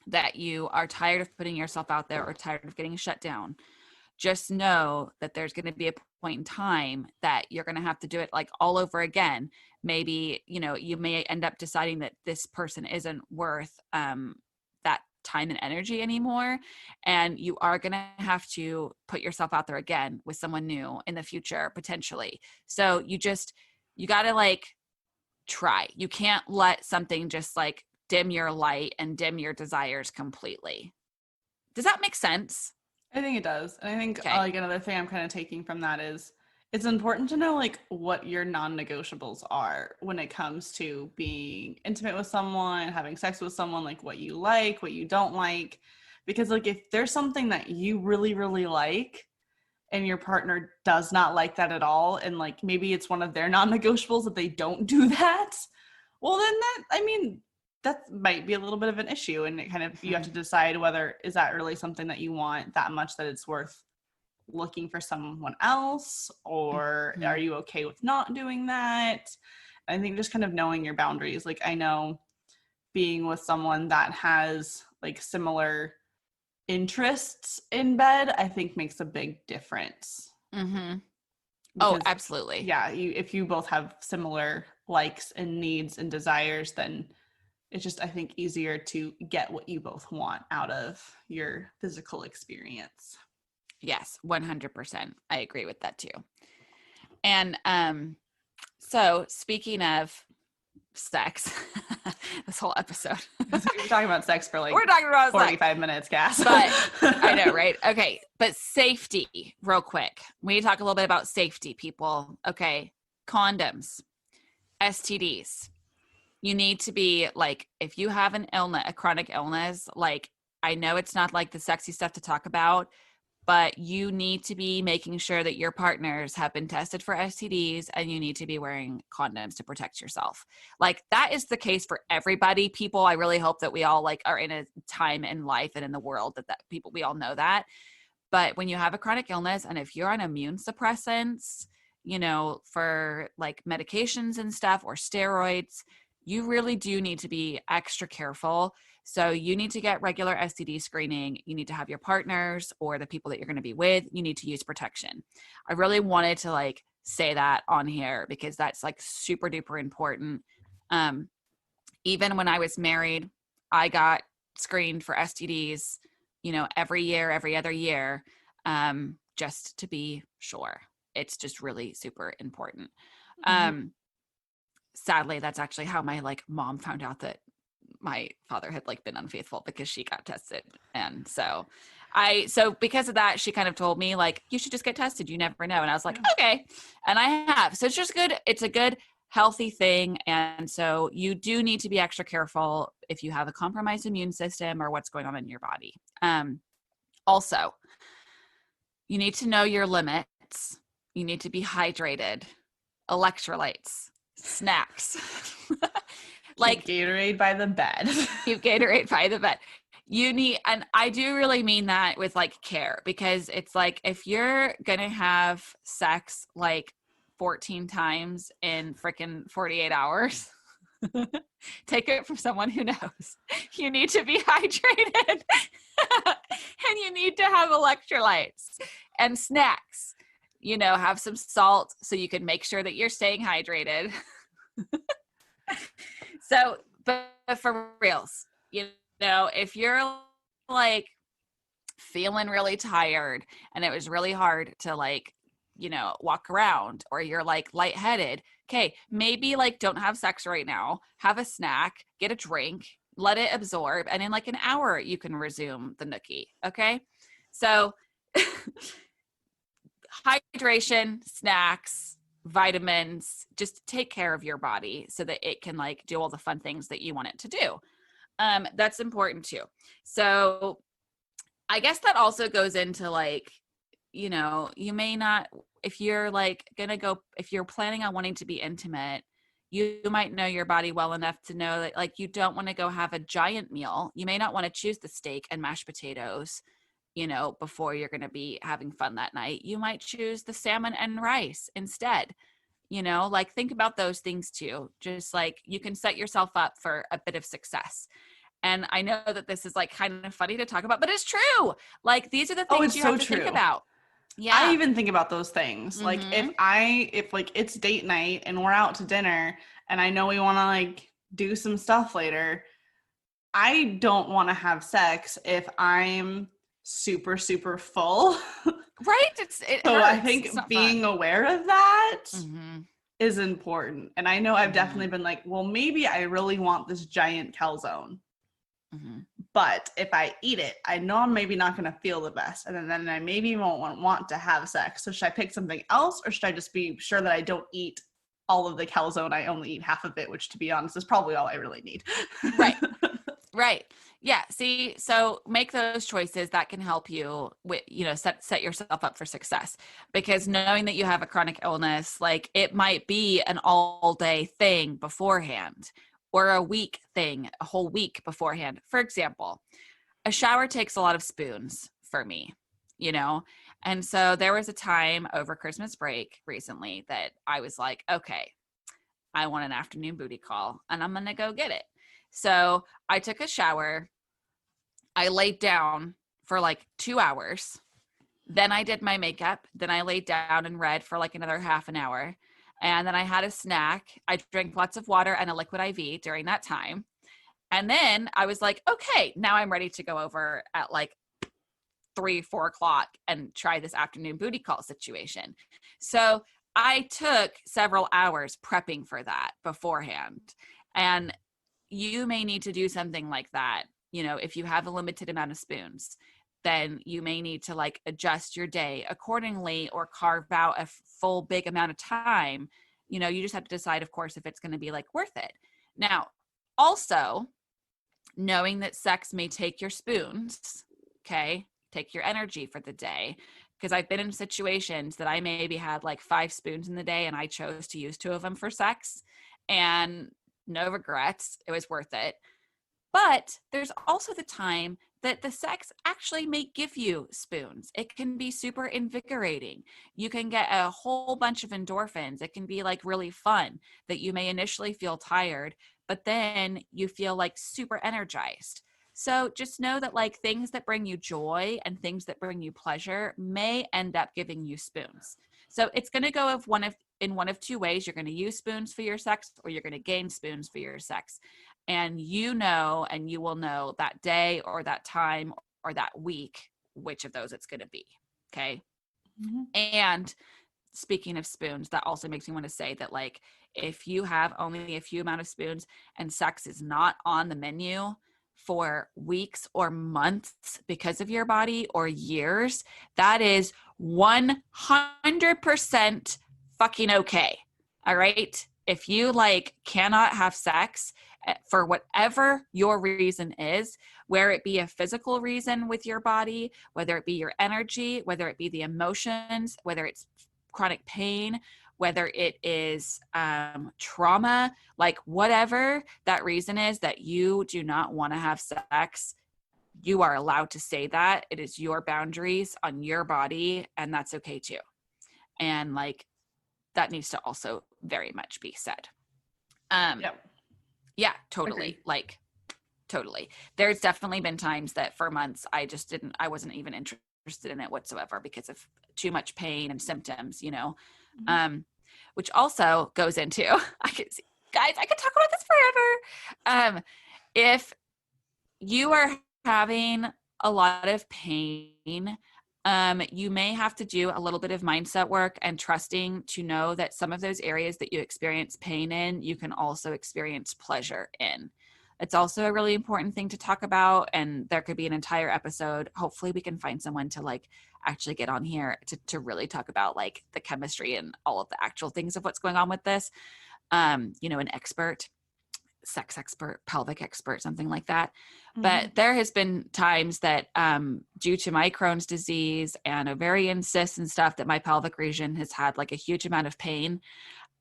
Speaker 3: that you are tired of putting yourself out there or tired of getting shut down, just know that there's going to be a point in time that you're going to have to do it like all over again. Maybe, you know, you may end up deciding that this person isn't worth that time and energy anymore. And you are going to have to put yourself out there again with someone new in the future, potentially. So you got to like try. You can't let something just like dim your light and dim your desires completely. Does that make sense?
Speaker 2: I think it does. And I think
Speaker 3: Okay.
Speaker 2: like another thing I'm kind of taking from that is it's important to know like what your non-negotiables are when it comes to being intimate with someone, having sex with someone, like what you like, what you don't like. Because like if there's something that you really, really like and your partner does not like that at all, and like maybe it's one of their non-negotiables that they don't do that, well then that might be a little bit of an issue, and it kind of, you have to decide whether is that really something that you want that much that it's worth looking for someone else, or are you okay with not doing that? I think just kind of knowing your boundaries. Like I know being with someone that has like similar interests in bed, I think makes a big difference.
Speaker 3: Oh, absolutely.
Speaker 2: Yeah, if you both have similar likes and needs and desires, then it's just, I think, easier to get what you both want out of your physical experience.
Speaker 3: Yes, 100%. I agree with that too. And so speaking of sex, this whole episode.
Speaker 2: We're talking about sex for like
Speaker 3: we're talking about
Speaker 2: 45 minutes, Cass.
Speaker 3: But I know, right? Okay, but safety, real quick. We need to talk a little bit about safety, people. Okay, condoms, STDs. You need to be like, if you have an illness, a chronic illness, like, I know it's not like the sexy stuff to talk about, but you need to be making sure that your partners have been tested for STDs, and you need to be wearing condoms to protect yourself. Like, that is the case for everybody, people. I really hope that we all like are in a time in life and in the world that people, we all know that. But when you have a chronic illness, and if you're on immune suppressants, you know, for like medications and stuff, or steroids, you really do need to be extra careful. So you need to get regular STD screening. You need to have your partners or the people that you're going to be with, you need to use protection. I really wanted to like say that on here because that's like super duper important. Even when I was married, I got screened for STDs every year, every other year, just to be sure. It's just really super important. Sadly, that's actually how my mom found out that my father had been unfaithful, because she got tested. And so because of that, she kind of told me you should just get tested. You never know. And I was like, okay. And I have. So it's just good. It's a good, healthy thing. And so you do need to be extra careful if you have a compromised immune system or what's going on in your body. Also, you need to know your limits. You need to be hydrated, electrolytes, snacks.
Speaker 2: Keep Gatorade by the bed.
Speaker 3: Keep Gatorade by the bed. You need, and I do really mean that with care, because it's if you're gonna have sex 14 times in freaking 48 hours, take it from someone who knows. You need to be hydrated and you need to have electrolytes and snacks. Have some salt so you can make sure that you're staying hydrated. So, but for reals, if you're feeling really tired and it was really hard to walk around, or you're lightheaded, okay, maybe don't have sex right now, have a snack, get a drink, let it absorb, and in an hour you can resume the nookie. Okay. So hydration, snacks, vitamins, just take care of your body so that it can do all the fun things that you want it to do. That's important too. So I guess that also goes into you may not, if you're if you're planning on wanting to be intimate, you might know your body well enough to know that you don't want to go have a giant meal. You may not want to choose the steak and mashed potatoes, before you're going to be having fun that night. You might choose the salmon and rice instead. Think about those things too. Just you can set yourself up for a bit of success. And I know that this is kind of funny to talk about, but it's true. These are the things you have to think about. Yeah.
Speaker 2: I even think about those things. If it's date night and we're out to dinner and I know we want to do some stuff later, I don't want to have sex if I'm super, super full.
Speaker 3: Right? It
Speaker 2: so
Speaker 3: hurts.
Speaker 2: I think being aware of that is important. And I know I've definitely been well, maybe I really want this giant calzone. But if I eat it, I know I'm maybe not going to feel the best. And then I maybe won't want to have sex. So should I pick something else, or should I just be sure that I don't eat all of the calzone? I only eat half of it, which to be honest is probably all I really need.
Speaker 3: Right. Right. Yeah. See, so make those choices that can help you with, set yourself up for success, because knowing that you have a chronic illness, it might be an all day thing beforehand, or a week thing, a whole week beforehand. For example, a shower takes a lot of spoons for me, and so there was a time over Christmas break recently that I was okay, I want an afternoon booty call and I'm going to go get it. So I took a shower, I laid down for 2 hours, then I did my makeup, then I laid down and read for another half an hour, and then I had a snack. I drank lots of water and a liquid IV during that time. And then I was okay, now I'm ready to go over at 3-4 o'clock and try this afternoon booty call situation. So I took several hours prepping for that beforehand. And you may need to do something like that. If you have a limited amount of spoons, then you may need to adjust your day accordingly, or carve out a full big amount of time. You just have to decide, of course, if it's going to be worth it. Now, also knowing that sex may take your spoons, okay, take your energy for the day. Because I've been in situations that I maybe had 5 spoons in the day and I chose to use 2 of them for sex, and no regrets. It was worth it. But there's also the time that the sex actually may give you spoons. It can be super invigorating. You can get a whole bunch of endorphins. It can be really fun, that you may initially feel tired, but then you feel super energized. So just know that things that bring you joy and things that bring you pleasure may end up giving you spoons. So it's going to go in one of 2 ways. You're going to use spoons for your sex, or you're going to gain spoons for your sex. And and you will know that day or that time or that week, which of those it's going to be. Okay.
Speaker 2: Mm-hmm.
Speaker 3: And speaking of spoons, that also makes me want to say that, like, if you have only a few amount of spoons and sex is not on the menu for weeks or months because of your body, or years, that is 100% fucking okay. All right. If you like cannot have sex for whatever your reason is, where it be a physical reason with your body, whether it be your energy, whether it be the emotions, whether it's chronic pain, whether it is trauma, like whatever that reason is that you do not want to have sex, you are allowed to say that. It is your boundaries on your body, and that's okay too. And like, that needs to also very much be said.
Speaker 2: Yep.
Speaker 3: Yeah, totally.
Speaker 2: Agreed.
Speaker 3: Like, totally. There's definitely been times that for months I wasn't even interested in it whatsoever because of too much pain and symptoms, you know.
Speaker 2: Mm-hmm.
Speaker 3: Which also goes into, I could see, guys, I could talk about this forever. If you are having a lot of pain, you may have to do a little bit of mindset work and trusting to know that some of those areas that you experience pain in, you can also experience pleasure in. It's also a really important thing to talk about, and there could be an entire episode. Hopefully we can find someone to like actually get on here to really talk about like the chemistry and all of the actual things of what's going on with this. You know, an expert, sex expert, pelvic expert, something like that.
Speaker 2: Mm-hmm.
Speaker 3: But there has been times that due to my Crohn's disease and ovarian cysts and stuff, that my pelvic region has had like a huge amount of pain.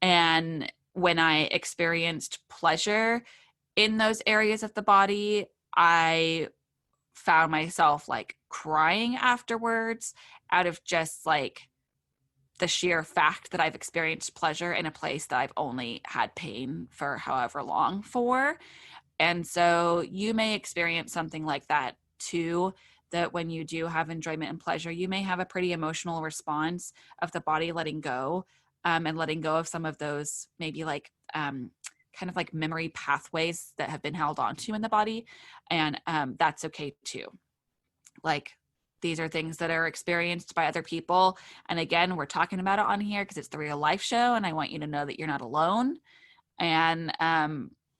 Speaker 3: And when I experienced pleasure in those areas of the body, I found myself like crying afterwards out of just like the sheer fact that I've experienced pleasure in a place that I've only had pain for however long for. And so you may experience something like that too, that when you do have enjoyment and pleasure, you may have a pretty emotional response of the body letting go, and letting go of some of those maybe like kind of like memory pathways that have been held onto in the body. And that's okay too. Like, these are things that are experienced by other people. And again, we're talking about it on here because it's the real life show. And I want you to know that you're not alone. And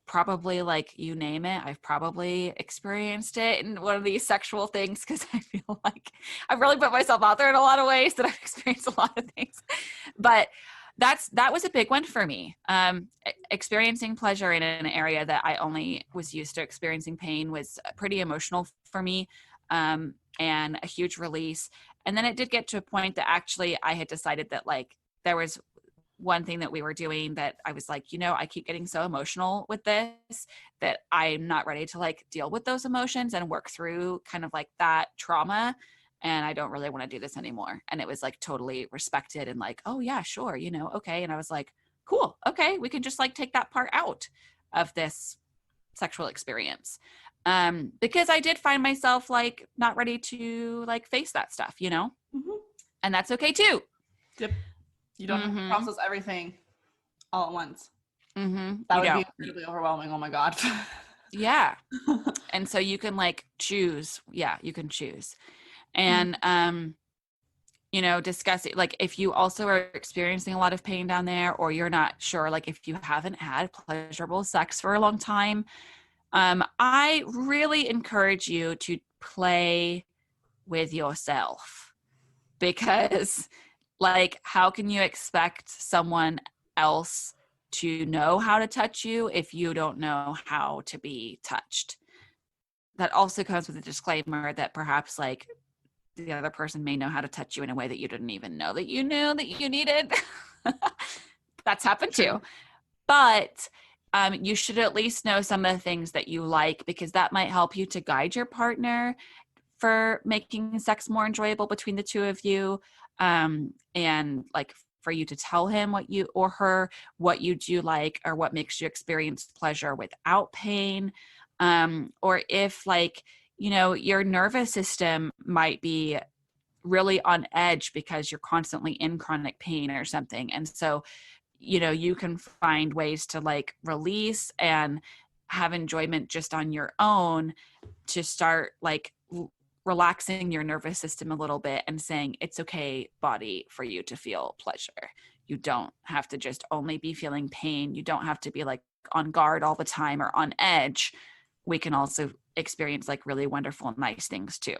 Speaker 3: probably like you name it, I've probably experienced it in one of these sexual things, because I feel like I've really put myself out there in a lot of ways that I've experienced a lot of things. But that was a big one for me. Experiencing pleasure in an area that I only was used to experiencing pain was pretty emotional for me, and a huge release. And then it did get to a point that actually I had decided that like there was one thing that we were doing that I was like, you know, I keep getting so emotional with this that I'm not ready to like deal with those emotions and work through kind of like that trauma. And I don't really want to do this anymore. And it was like totally respected and like, oh yeah, sure. You know, okay. And I was like, cool. Okay. We can just like take that part out of this sexual experience. Because I did find myself like not ready to like face that stuff, you know,
Speaker 2: Mm-hmm.
Speaker 3: and that's okay too.
Speaker 2: Yep. You don't have to process everything all at once.
Speaker 3: Mm-hmm.
Speaker 2: That would be incredibly overwhelming. Oh my God.
Speaker 3: Yeah. And so you can like choose. Yeah, you can choose. And, you know, discuss it. Like if you also are experiencing a lot of pain down there, or you're not sure, like if you haven't had pleasurable sex for a long time, I really encourage you to play with yourself, because like, how can you expect someone else to know how to touch you if you don't know how to be touched? That also comes with a disclaimer that perhaps like the other person may know how to touch you in a way that you didn't even know that you knew that you needed. That's happened too. But you should at least know some of the things that you like, because that might help you to guide your partner for making sex more enjoyable between the two of you. And like for you to tell him what you or her, what you do like, or what makes you experience pleasure without pain. Or if like, you know, your nervous system might be really on edge because you're constantly in chronic pain or something. And so, you know, you can find ways to like release and have enjoyment just on your own to start like relaxing your nervous system a little bit and saying it's okay, body, for you to feel pleasure. You don't have to just only be feeling pain. You don't have to be like on guard all the time or on edge. We can also experience like really wonderful, nice things too.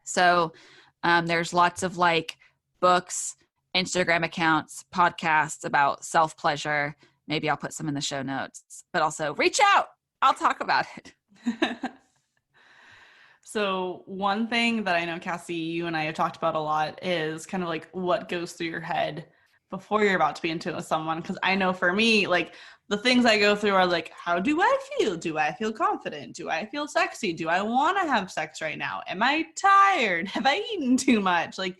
Speaker 3: So there's lots of like books, Instagram accounts, podcasts about self-pleasure. Maybe I'll put some in the show notes, but also reach out. I'll talk about it.
Speaker 2: So one thing that I know, Cassie, you and I have talked about a lot is kind of like what goes through your head before you're about to be intimate with someone. Because I know for me, like the things I go through are like, how do I feel? Do I feel confident? Do I feel sexy? Do I want to have sex right now? Am I tired? Have I eaten too much? Like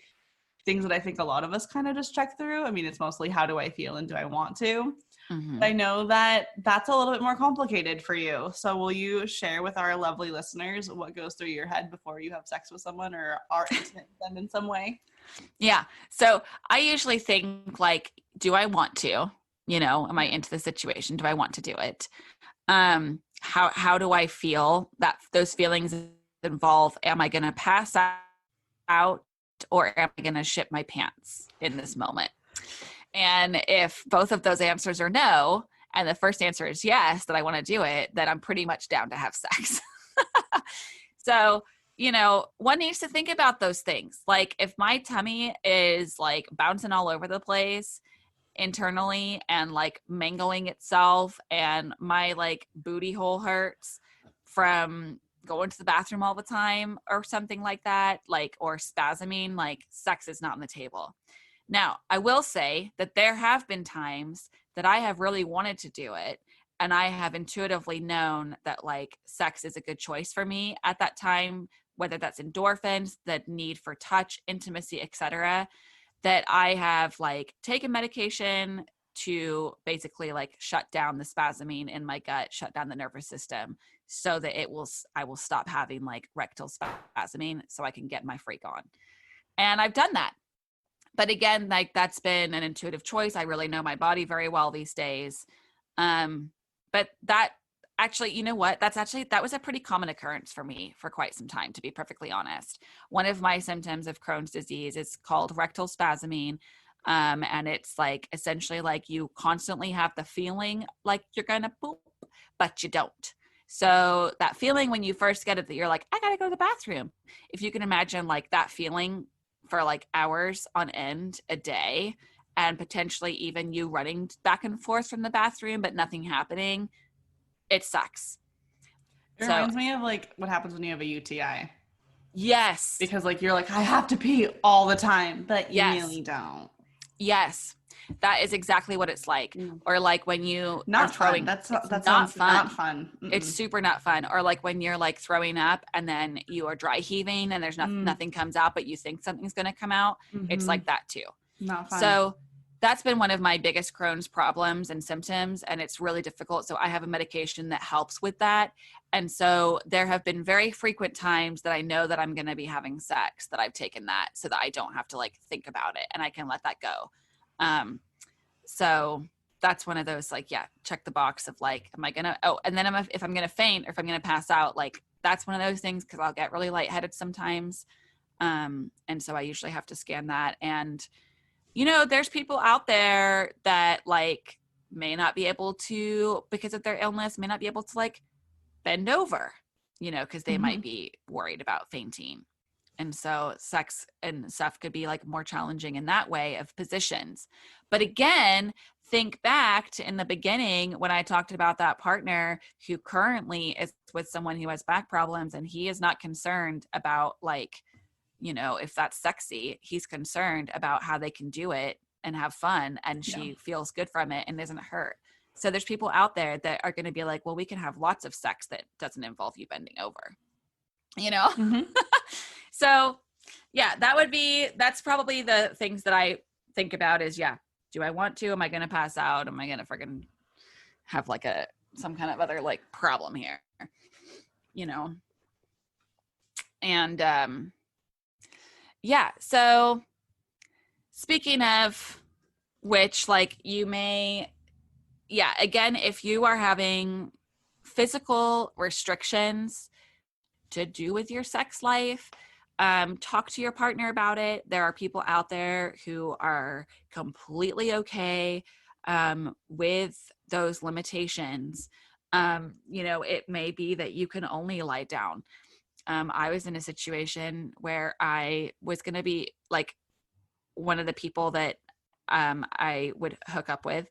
Speaker 2: things that I think a lot of us kind of just check through. I mean, it's mostly how do I feel and do I want to?
Speaker 3: Mm-hmm.
Speaker 2: I know that that's a little bit more complicated for you. So will you share with our lovely listeners what goes through your head before you have sex with someone or are intimate with them in some way?
Speaker 3: Yeah. So I usually think like, do I want to, you know, am I into the situation? Do I want to do it? How do I feel? That those feelings involve, am I going to pass out or am I going to shit my pants in this moment? And if both of those answers are no, and the first answer is yes, that I want to do it, then I'm pretty much down to have sex. So, you know, one needs to think about those things. Like if my tummy is like bouncing all over the place internally and like mangling itself and my like booty hole hurts from going to the bathroom all the time or something like that, like, or spasming, like sex is not on the table. Now, I will say that there have been times that I have really wanted to do it and I have intuitively known that like sex is a good choice for me at that time, whether that's endorphins, the need for touch, intimacy, etc., that I have like taken medication to basically like shut down the spasming in my gut, shut down the nervous system so that I will stop having like rectal spasming so I can get my freak on. And I've done that. But again, like that's been an intuitive choice. I really know my body very well these days. But that actually, you know what? That was a pretty common occurrence for me for quite some time, to be perfectly honest. One of my symptoms of Crohn's disease is called rectal spasming. And it's like essentially like you constantly have the feeling like you're going to poop, but you don't. So that feeling when you first get it that you're like, I got to go to the bathroom. If you can imagine like that feeling for like hours on end a day and potentially even you running back and forth from the bathroom, but nothing happening, it sucks.
Speaker 2: It reminds me of like what happens when you have a UTI.
Speaker 3: Yes.
Speaker 2: Because like, you're like, I have to pee all the time, but you
Speaker 3: Yes.
Speaker 2: really don't.
Speaker 3: Yes. That is exactly what it's like. Or like when you
Speaker 2: not
Speaker 3: are throwing,
Speaker 2: fun. That's
Speaker 3: not fun.
Speaker 2: Not fun.
Speaker 3: It's super not fun. Or like when you're like throwing up and then you are dry heaving and there's nothing comes out, but you think something's going to come out. It's like that too.
Speaker 2: Not fun.
Speaker 3: So that's been one of my biggest Crohn's problems and symptoms, and it's really difficult. So I have a medication that helps with that. And so there have been very frequent times that I know that I'm going to be having sex that I've taken that so that I don't have to like think about it and I can let that go. So that's one of those, like, yeah, check the box of like, am I going to, and then if I'm going to faint or if I'm going to pass out, like that's one of those things. Cause I'll get really lightheaded sometimes. And so I usually have to scan that. And, you know, there's people out there that like may not be able to, because of their illness, may not be able to like bend over, you know, cause they might be worried about fainting. And so sex and stuff could be like more challenging in that way of positions. But again, think back to in the beginning when I talked about that partner who currently is with someone who has back problems and he is not concerned about like, you know, if that's sexy, he's concerned about how they can do it and have fun and she feels good from it and isn't hurt. So there's people out there that are going to be like, well, we can have lots of sex that doesn't involve you bending over, you know? So yeah, that's probably the things that I think about is, yeah, do I want to, am I going to pass out? Am I going to freaking have like some kind of other like problem here, you know? And, yeah. So speaking of which, like you may, again, if you are having physical restrictions to do with your sex life. Talk to your partner about it. There are people out there who are completely okay with those limitations. It may be that you can only lie down. I was in a situation where I was going to be like one of the people that I would hook up with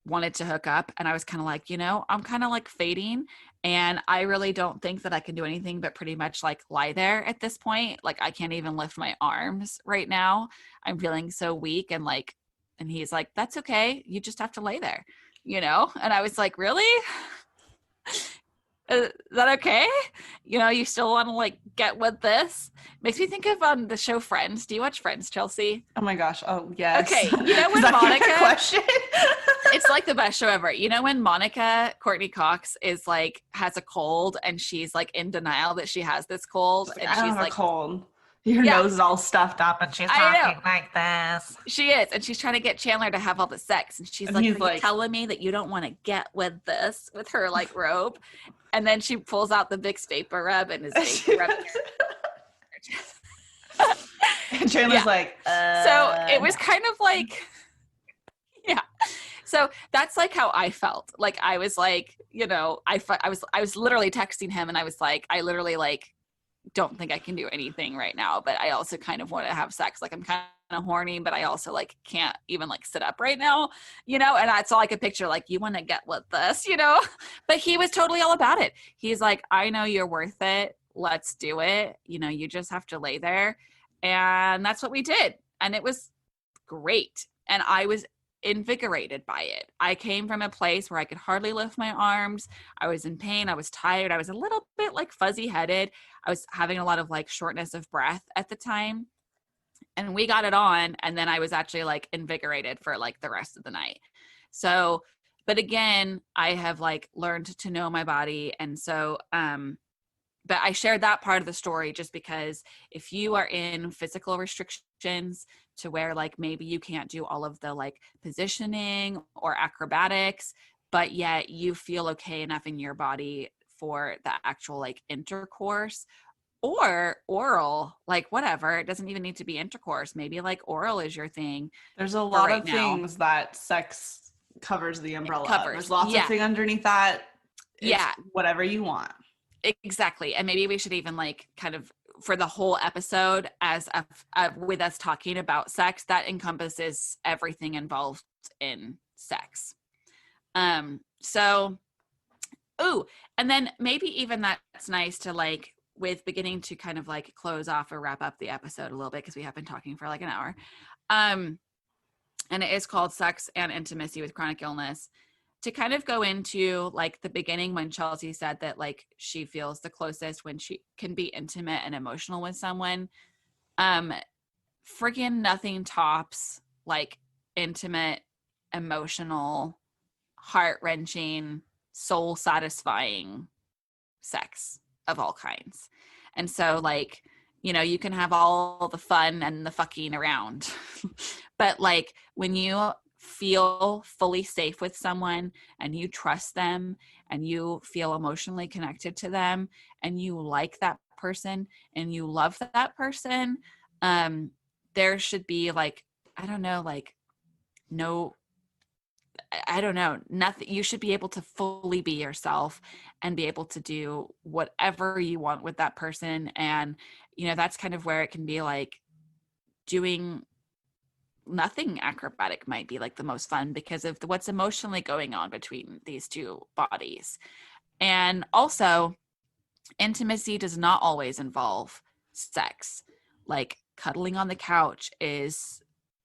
Speaker 3: wanted to hook up, and I was kind of like, I'm kind of like fading, and I really don't think that I can do anything but pretty much like lie there at this point. Like I can't even lift my arms right now. I'm feeling so weak, and he's like, that's okay. You just have to lay there, And I was like, really? Is that okay? You still want to like get with this? Makes me think of the show Friends. Do you watch Friends, Chelsea?
Speaker 2: Oh my gosh. Oh yes.
Speaker 3: Okay. When Monica question? It's like the best show ever. When Monica Courtney Cox is like has a cold and she's like in denial that she has this cold, and
Speaker 2: I don't
Speaker 3: she's
Speaker 2: have
Speaker 3: like
Speaker 2: a cold. Your nose is all stuffed up and she's talking like this.
Speaker 3: She is, and she's trying to get Chandler to have all the sex, and she's like, "Are you telling me that you don't want to get with this?" With her like robe, and then she pulls out the Vicks vapor rub and is vapor rubbing.
Speaker 2: And Chandler's like,
Speaker 3: So it was kind of like, yeah. So that's like how I felt. Like I was like, I was literally texting him, and I was like, I literally like don't think I can do anything right now, but I also kind of want to have sex. Like I'm kind of horny, but I also like can't even like sit up right now, and that's all I could picture. Like, you want to get with this, but he was totally all about it. He's like, I know you're worth it. Let's do it. You just have to lay there. And that's what we did. And it was great. And I was invigorated by it. I came from a place where I could hardly lift my arms. I was in pain. I was tired. I was a little bit like fuzzy headed. I was having a lot of like shortness of breath at the time. And we got it on. And then I was actually like invigorated for like the rest of the night. So, but again, I have like learned to know my body. And so, but I shared that part of the story just because if you are in physical restrictions to where like maybe you can't do all of the like positioning or acrobatics, but yet you feel okay enough in your body for the actual like intercourse or oral, like whatever, it doesn't even need to be intercourse. Maybe like oral is your thing.
Speaker 2: There's a lot of things that sex covers the umbrella. There's lots of things underneath that. It's whatever you want.
Speaker 3: Exactly. And maybe we should even like kind of for the whole episode as with us talking about sex, that encompasses everything involved in sex. And then maybe even that's nice to like with beginning to kind of like close off or wrap up the episode a little bit because we have been talking for like an hour. And it is called Sex and Intimacy with Chronic Illness. To kind of go into like the beginning when Chelsea said that like she feels the closest when she can be intimate and emotional with someone, friggin' nothing tops like intimate, emotional, heart-wrenching, soul-satisfying sex of all kinds. And so like, you can have all the fun and the fucking around, but like when you feel fully safe with someone and you trust them and you feel emotionally connected to them and you like that person and you love that person, there should be like, nothing. You should be able to fully be yourself and be able to do whatever you want with that person. And, that's kind of where it can be like doing nothing acrobatic might be like the most fun because of what's emotionally going on between these two bodies. And also, intimacy does not always involve sex. Like cuddling on the couch is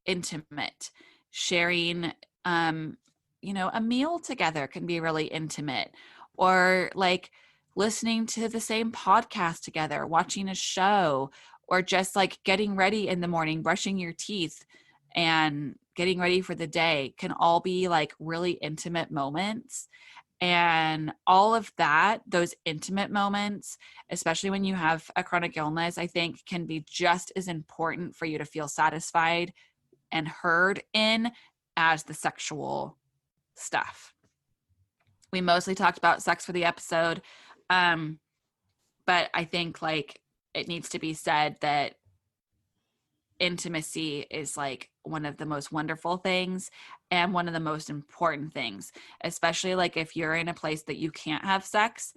Speaker 3: intimate. Sharing, a meal together can be really intimate. Or like listening to the same podcast together, watching a show, or just like getting ready in the morning, brushing your teeth and getting ready for the day can all be like really intimate moments. And all of that, those intimate moments, especially when you have a chronic illness, I think can be just as important for you to feel satisfied and heard in as the sexual stuff. We mostly talked about sex for the episode. But I think like it needs to be said that intimacy is like one of the most wonderful things and one of the most important things, especially like if you're in a place that you can't have sex.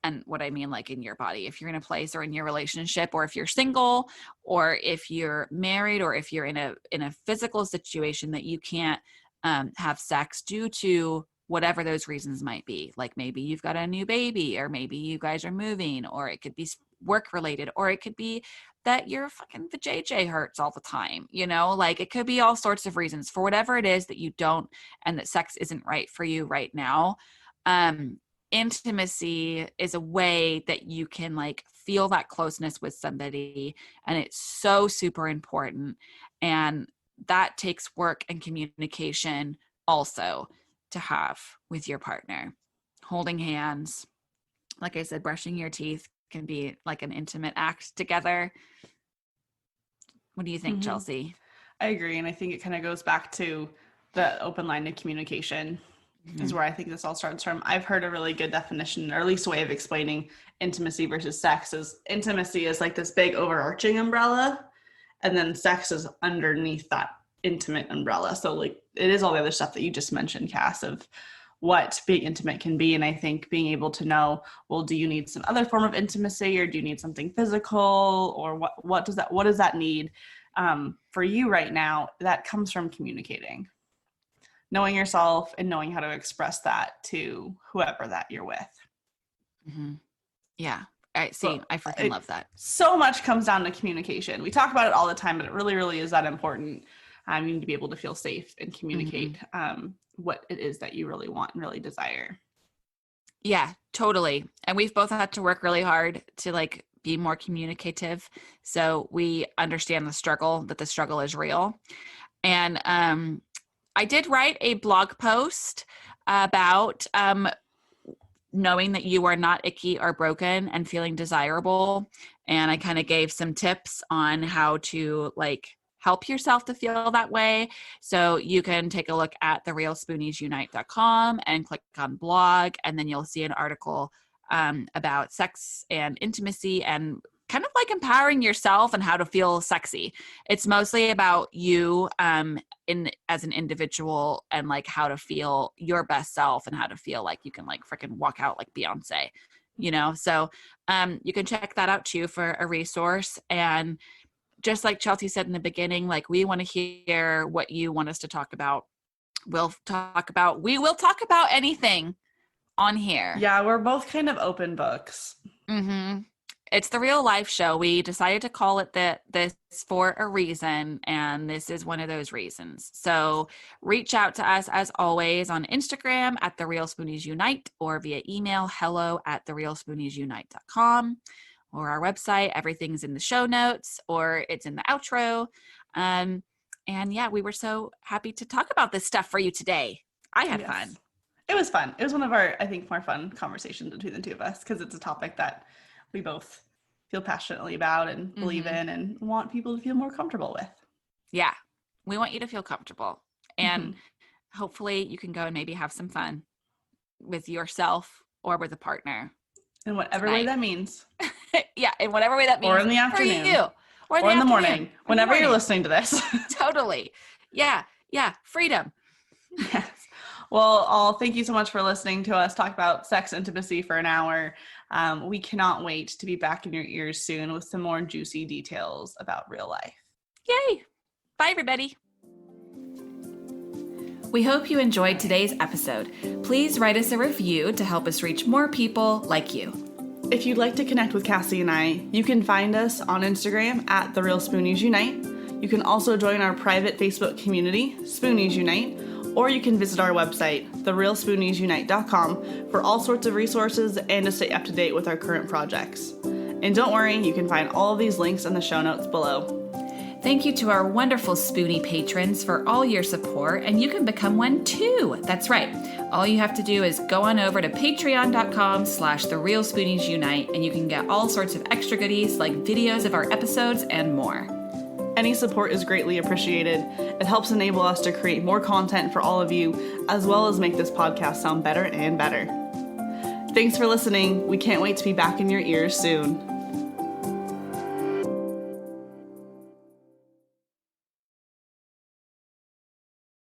Speaker 3: And what I mean, like in your body, if you're in a place or in your relationship, or if you're single, or if you're married, or if you're in a physical situation that you can't have sex due to whatever those reasons might be. Like maybe you've got a new baby, or maybe you guys are moving, or it could be work related, or it could be that your fucking vajayjay hurts all the time, you know, like it could be all sorts of reasons for whatever it is that you don't, and that sex isn't right for you right now. Intimacy is a way that you can like feel that closeness with somebody, and it's so super important. And that takes work and communication also to have with your partner. Holding hands, like I said, brushing your teeth can be like an intimate act together. What do you think, Chelsea?
Speaker 2: I agree. And I think it kind of goes back to the open line of communication is where I think this all starts from. I've heard a really good definition, or at least a way of explaining intimacy versus sex, is intimacy is like this big overarching umbrella, and then sex is underneath that intimate umbrella. So like it is all the other stuff that you just mentioned, Cass, of what being intimate can be. And I think being able to know, well, do you need some other form of intimacy, or do you need something physical, or what does that need for you right now? That comes from communicating, knowing yourself and knowing how to express that to whoever that you're with.
Speaker 3: Yeah. I see. I freaking love that.
Speaker 2: So much comes down to communication. We talk about it all the time, but it really, really is that important. You need to be able to feel safe and communicate what it is that you really want and really desire.
Speaker 3: Yeah, totally. And we've both had to work really hard to like be more communicative. So we understand the struggle is real. And I did write a blog post about knowing that you are not icky or broken and feeling desirable. And I kind of gave some tips on how to like help yourself to feel that way. So you can take a look at therealspooniesunite.com and click on blog, and then you'll see an article about sex and intimacy and kind of like empowering yourself and how to feel sexy. It's mostly about you as an individual, and like how to feel your best self, and how to feel like you can like freaking walk out like Beyonce, you know? So you can check that out too for a resource. And just like Chelsea said in the beginning, like we want to hear what you want us to talk about. We will talk about anything on here.
Speaker 2: Yeah, we're both kind of open books.
Speaker 3: It's the real life show. We decided to call it this for a reason, and this is one of those reasons. So reach out to us as always on Instagram at @TheRealSpooniesUnite, or via email hello@TheRealSpooniesUnite.com, or our website. Everything's in the show notes, or it's in the outro. And yeah, we were so happy to talk about this stuff for you today. I had fun.
Speaker 2: It was fun. It was one of our, I think, more fun conversations between the two of us, because it's a topic that we both feel passionately about and believe in and want people to feel more comfortable with.
Speaker 3: Yeah. We want you to feel comfortable. And hopefully you can go and maybe have some fun with yourself or with a partner.
Speaker 2: In whatever way that means.
Speaker 3: Yeah, in whatever way that means.
Speaker 2: Or in the afternoon.
Speaker 3: For you. Or in the
Speaker 2: morning. Whenever you're listening to this.
Speaker 3: Totally. Yeah. Freedom.
Speaker 2: Yes. Well, thank you so much for listening to us talk about sex intimacy for an hour. We cannot wait to be back in your ears soon with some more juicy details about real life.
Speaker 3: Yay. Bye, everybody.
Speaker 1: We hope you enjoyed today's episode. Please write us a review to help us reach more people like you.
Speaker 2: If you'd like to connect with Cassie and I, you can find us on Instagram at @TheRealSpooniesUnite. You can also join our private Facebook community, Spoonies Unite, or you can visit our website, therealspooniesunite.com, for all sorts of resources and to stay up to date with our current projects. And don't worry, you can find all of these links in the show notes below.
Speaker 1: Thank you to our wonderful Spoonie patrons for all your support, and you can become one too. That's right. All you have to do is go on over to patreon.com/therealspooniesunite, and you can get all sorts of extra goodies like videos of our episodes and more.
Speaker 2: Any support is greatly appreciated. It helps enable us to create more content for all of you, as well as make this podcast sound better and better. Thanks for listening. We can't wait to be back in your ears soon.